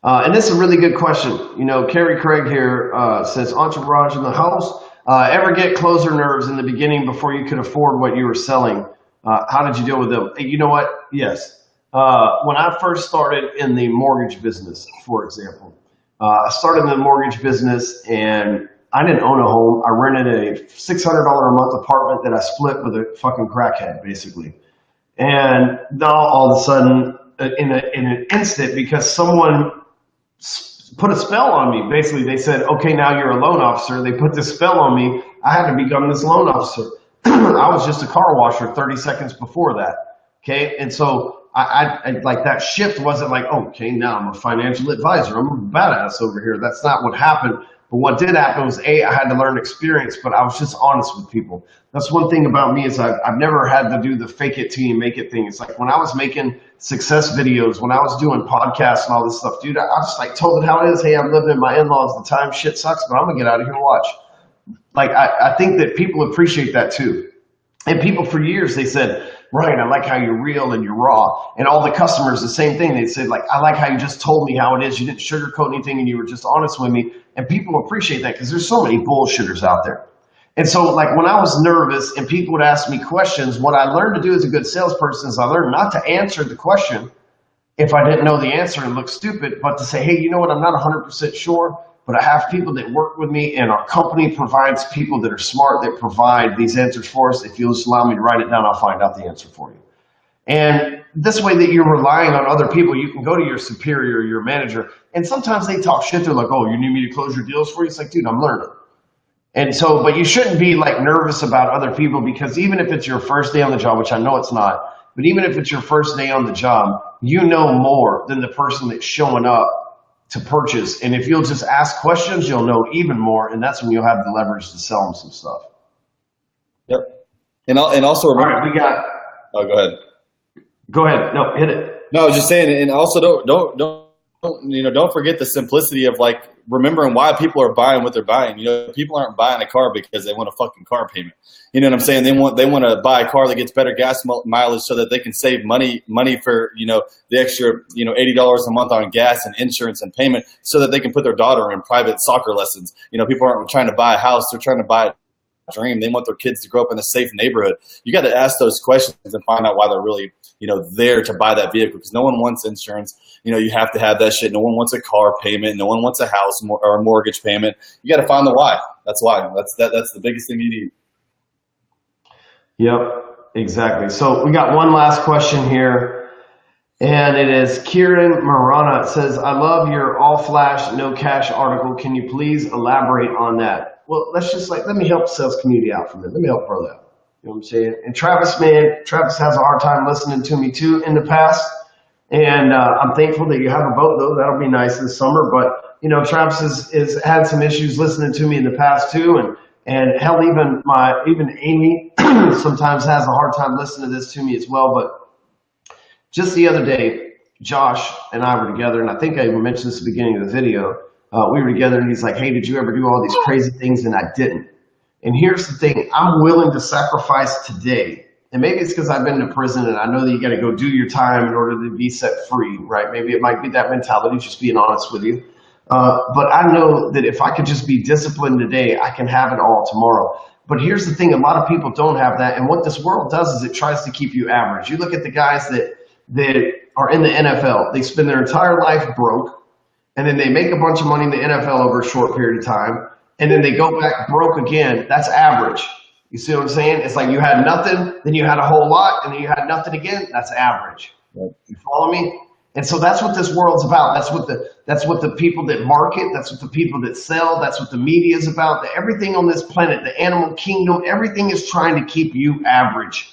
and this is a really good question. You know, Carrie Craig here says, entourage in the house. Ever get closer nerves in the beginning before you could afford what you were selling? How did you deal with them? You know what? Yes. When I first started in the mortgage business, for example, I started in the mortgage business and I didn't own a home. I rented a $600 a month apartment that I split with a fucking crackhead, basically. And now all of a sudden, in an instant, because someone put a spell on me. Basically, they said, okay, now you're a loan officer. They put this spell on me. I had to become this loan officer. I was just a car washer 30 seconds before that. Okay. And so I like, that shift wasn't like, oh, okay, now I'm a financial advisor. I'm a badass over here. That's not what happened. But what did happen was, I had to learn experience, but I was just honest with people. That's one thing about me is I've never had to do the fake it till you make it thing. It's like when I was making success videos, when I was doing podcasts and all this stuff, dude, I just like told it how it is. Hey, I'm living in my in-laws. The time shit sucks, but I'm gonna get out of here and watch. Like, I think that people appreciate that too. And people for years, they said, Ryan, I like how you're real and you're raw. And all the customers, the same thing. They said, like, I like how you just told me how it is. You didn't sugarcoat anything and you were just honest with me. And people appreciate that because there's so many bullshitters out there. And so, like, when I was nervous and people would ask me questions, what I learned to do as a good salesperson is I learned not to answer the question if I didn't know the answer and look stupid, but to say, hey, you know what, I'm not 100% sure, but I have people that work with me, and our company provides people that are smart that provide these answers for us. If you'll just allow me to write it down, I'll find out the answer for you. And this way that you're relying on other people, you can go to your superior, your manager, and sometimes they talk shit. They're like, oh, you need me to close your deals for you? It's like, dude, I'm learning. And so, but you shouldn't be like nervous about other people, because even if it's your first day on the job, which I know it's not, but even if it's your first day on the job, you know more than the person that's showing up to purchase. And if you'll just ask questions, you'll know even more. And that's when you'll have the leverage to sell them some stuff. Yep. And also remember, all right, we got, oh, go ahead. Go ahead. No, hit it. No, I was just saying, and also don't forget the simplicity of, like, remembering why people are buying what they're buying. You know, people aren't buying a car because they want a fucking car payment. You know what I'm saying? They want to buy a car that gets better gas mileage so that they can save money for, you know, the extra, you know, $80 a month on gas and insurance and payment, so that they can put their daughter in private soccer lessons. You know, people aren't trying to buy a house. They're trying to buy a dream. They want their kids to grow up in a safe neighborhood. You got to ask those questions and find out why they're really, you know, there to buy that vehicle, because no one wants insurance. You know, you have to have that shit. No one wants a car payment. No one wants a house or a mortgage payment. You got to find the why. That's why. That's the biggest thing you need. Yep, exactly. So we got one last question here, and it is Kieran Marana. It says, I love your all flash, no cash article. Can you please elaborate on that? Well, let me help sales community out for a minute. Let me help bro that. You know what I'm saying? And Travis, man, Travis has a hard time listening to me too in the past. And I'm thankful that you have a boat though. That'll be nice this summer. But, you know, Travis has had some issues listening to me in the past too. And hell, even Amy sometimes has a hard time listening to this to me as well. But just the other day, Josh and I were together, and I think I even mentioned this at the beginning of the video. We were together, and he's like, hey, did you ever do all these crazy things? And I didn't. And here's the thing. I'm willing to sacrifice today. And maybe it's because I've been to prison, and I know that you got to go do your time in order to be set free, right? Maybe it might be that mentality, just being honest with you. But I know that if I could just be disciplined today, I can have it all tomorrow. But here's the thing. A lot of people don't have that. And what this world does is it tries to keep you average. You look at the guys that are in the NFL. They spend their entire life broke, and then they make a bunch of money in the NFL over a short period of time, and then they go back broke again. That's average. You see what I'm saying? It's like you had nothing, then you had a whole lot, and then you had nothing again. That's average. You follow me? And so that's what this world's about. That's what the people that market, that's what the people that sell, that's what the media is about. Everything on this planet, the animal kingdom, everything is trying to keep you average.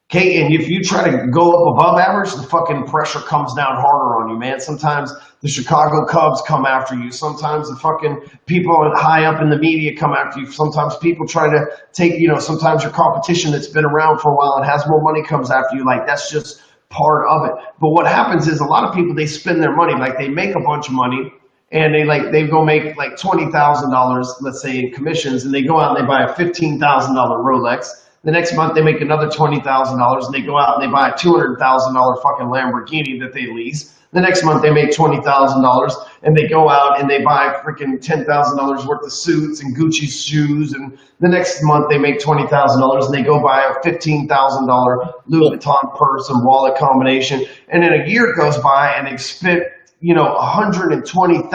Okay, and if you try to go up above average, the fucking pressure comes down harder on you, man. Sometimes the Chicago Cubs come after you. Sometimes the fucking people high up in the media come after you. Sometimes people try to take, sometimes your competition that's been around for a while and has more money comes after you. Like, that's just part of it. But what happens is a lot of people, they spend their money, like they make a bunch of money and they go make like $20,000, let's say, in commissions, and they go out and they buy a $15,000 Rolex. The next month they make another $20,000 and they go out and they buy a $200,000 fucking Lamborghini that they lease. The next month they make $20,000 and they go out and they buy freaking $10,000 worth of suits and Gucci shoes. And the next month they make $20,000 and they go buy a $15,000 Louis Vuitton purse and wallet combination. And then a year goes by and they've spent $120,000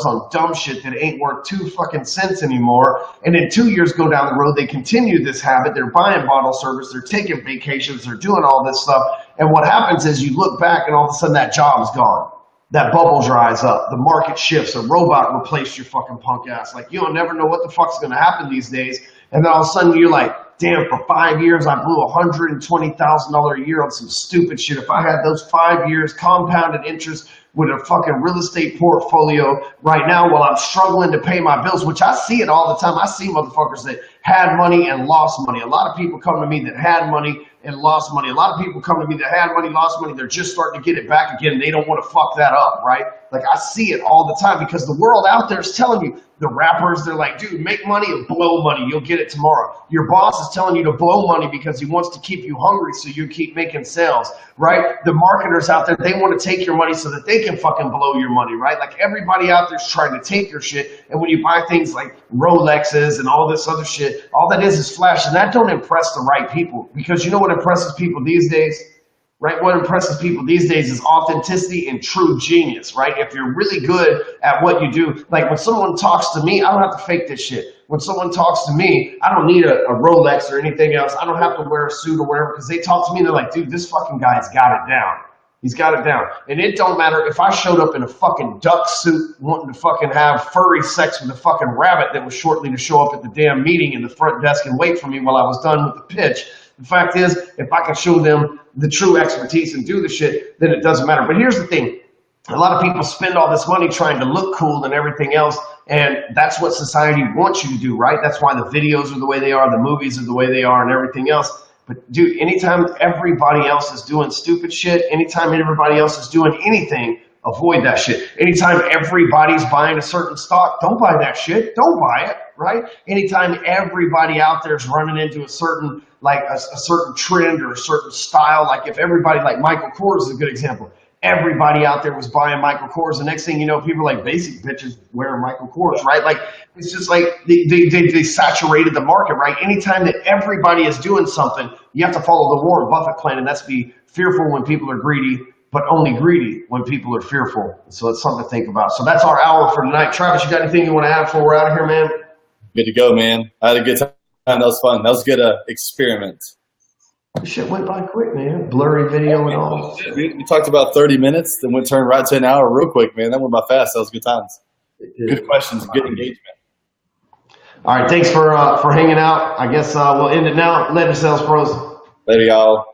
on dumb shit that ain't worth 2 fucking cents anymore. And then 2 years go down the road, they continue this habit. They're buying bottle service, they're taking vacations, they're doing all this stuff. And what happens is you look back and all of a sudden that job's gone. That bubble dries up. The market shifts. A robot replaced your fucking punk ass. Like, you'll never know what the fuck's going to happen these days. And then all of a sudden you're like, damn, for 5 years, I blew $120,000 a year on some stupid shit. If I had those 5 years compounded interest with a fucking real estate portfolio right now while I'm struggling to pay my bills, which I see it all the time. I see motherfuckers that had money and lost money. A lot of people come to me that had money and lost money. A lot of people come to me that had money, lost money. They're just starting to get it back again. And they don't want to fuck that up, right? Like, I see it all the time because the world out there is telling you, the rappers, they're like, dude, make money and blow money. You'll get it tomorrow. Your boss is telling you to blow money because he wants to keep you hungry so you keep making sales, right? The marketers out there, they want to take your money so that they can fucking blow your money, right? Like, everybody out there's trying to take your shit. And when you buy things like Rolexes and all this other shit, all that is flash. And that don't impress the right people, because you know what impresses people these days? Right? What impresses people these days is authenticity and true genius, right? If you're really good at what you do, like when someone talks to me, I don't have to fake this shit. When someone talks to me, I don't need a Rolex or anything else. I don't have to wear a suit or whatever, because they talk to me and they're like, dude, this fucking guy's got it down. He's got it down. And it don't matter if I showed up in a fucking duck suit wanting to fucking have furry sex with a fucking rabbit that was shortly to show up at the damn meeting in the front desk and wait for me while I was done with the pitch. The fact is, if I can show them the true expertise and do the shit, then it doesn't matter. But here's the thing. A lot of people spend all this money trying to look cool and everything else, and that's what society wants you to do, right? That's why the videos are the way they are, the movies are the way they are, and everything else. But dude, anytime everybody else is doing stupid shit, anytime everybody else is doing anything, avoid that shit. Anytime everybody's buying a certain stock, don't buy that shit. Don't buy it, right? Anytime everybody out there is running into a certain, like a certain trend or a certain style, like if everybody, like Michael Kors is a good example. Everybody out there was buying Michael Kors. The next thing you know, people are like basic bitches wearing Michael Kors, right? Like, it's just like they saturated the market, right? Anytime that everybody is doing something, you have to follow the Warren Buffett plan, and that's be fearful when people are greedy, but only greedy when people are fearful. So it's something to think about. So that's our hour for tonight. Travis, you got anything you want to add before we're out of here, man? Good to go, man. I had a good time. That was fun. That was a good experiment. This shit went by quick, man. Blurry video and all. We talked about 30 minutes, then we turned right to an hour real quick, man. That went by fast. That was good times. Good questions, good engagement. All right, thanks for hanging out. I guess we'll end it now. Later, sales pros. Later, y'all.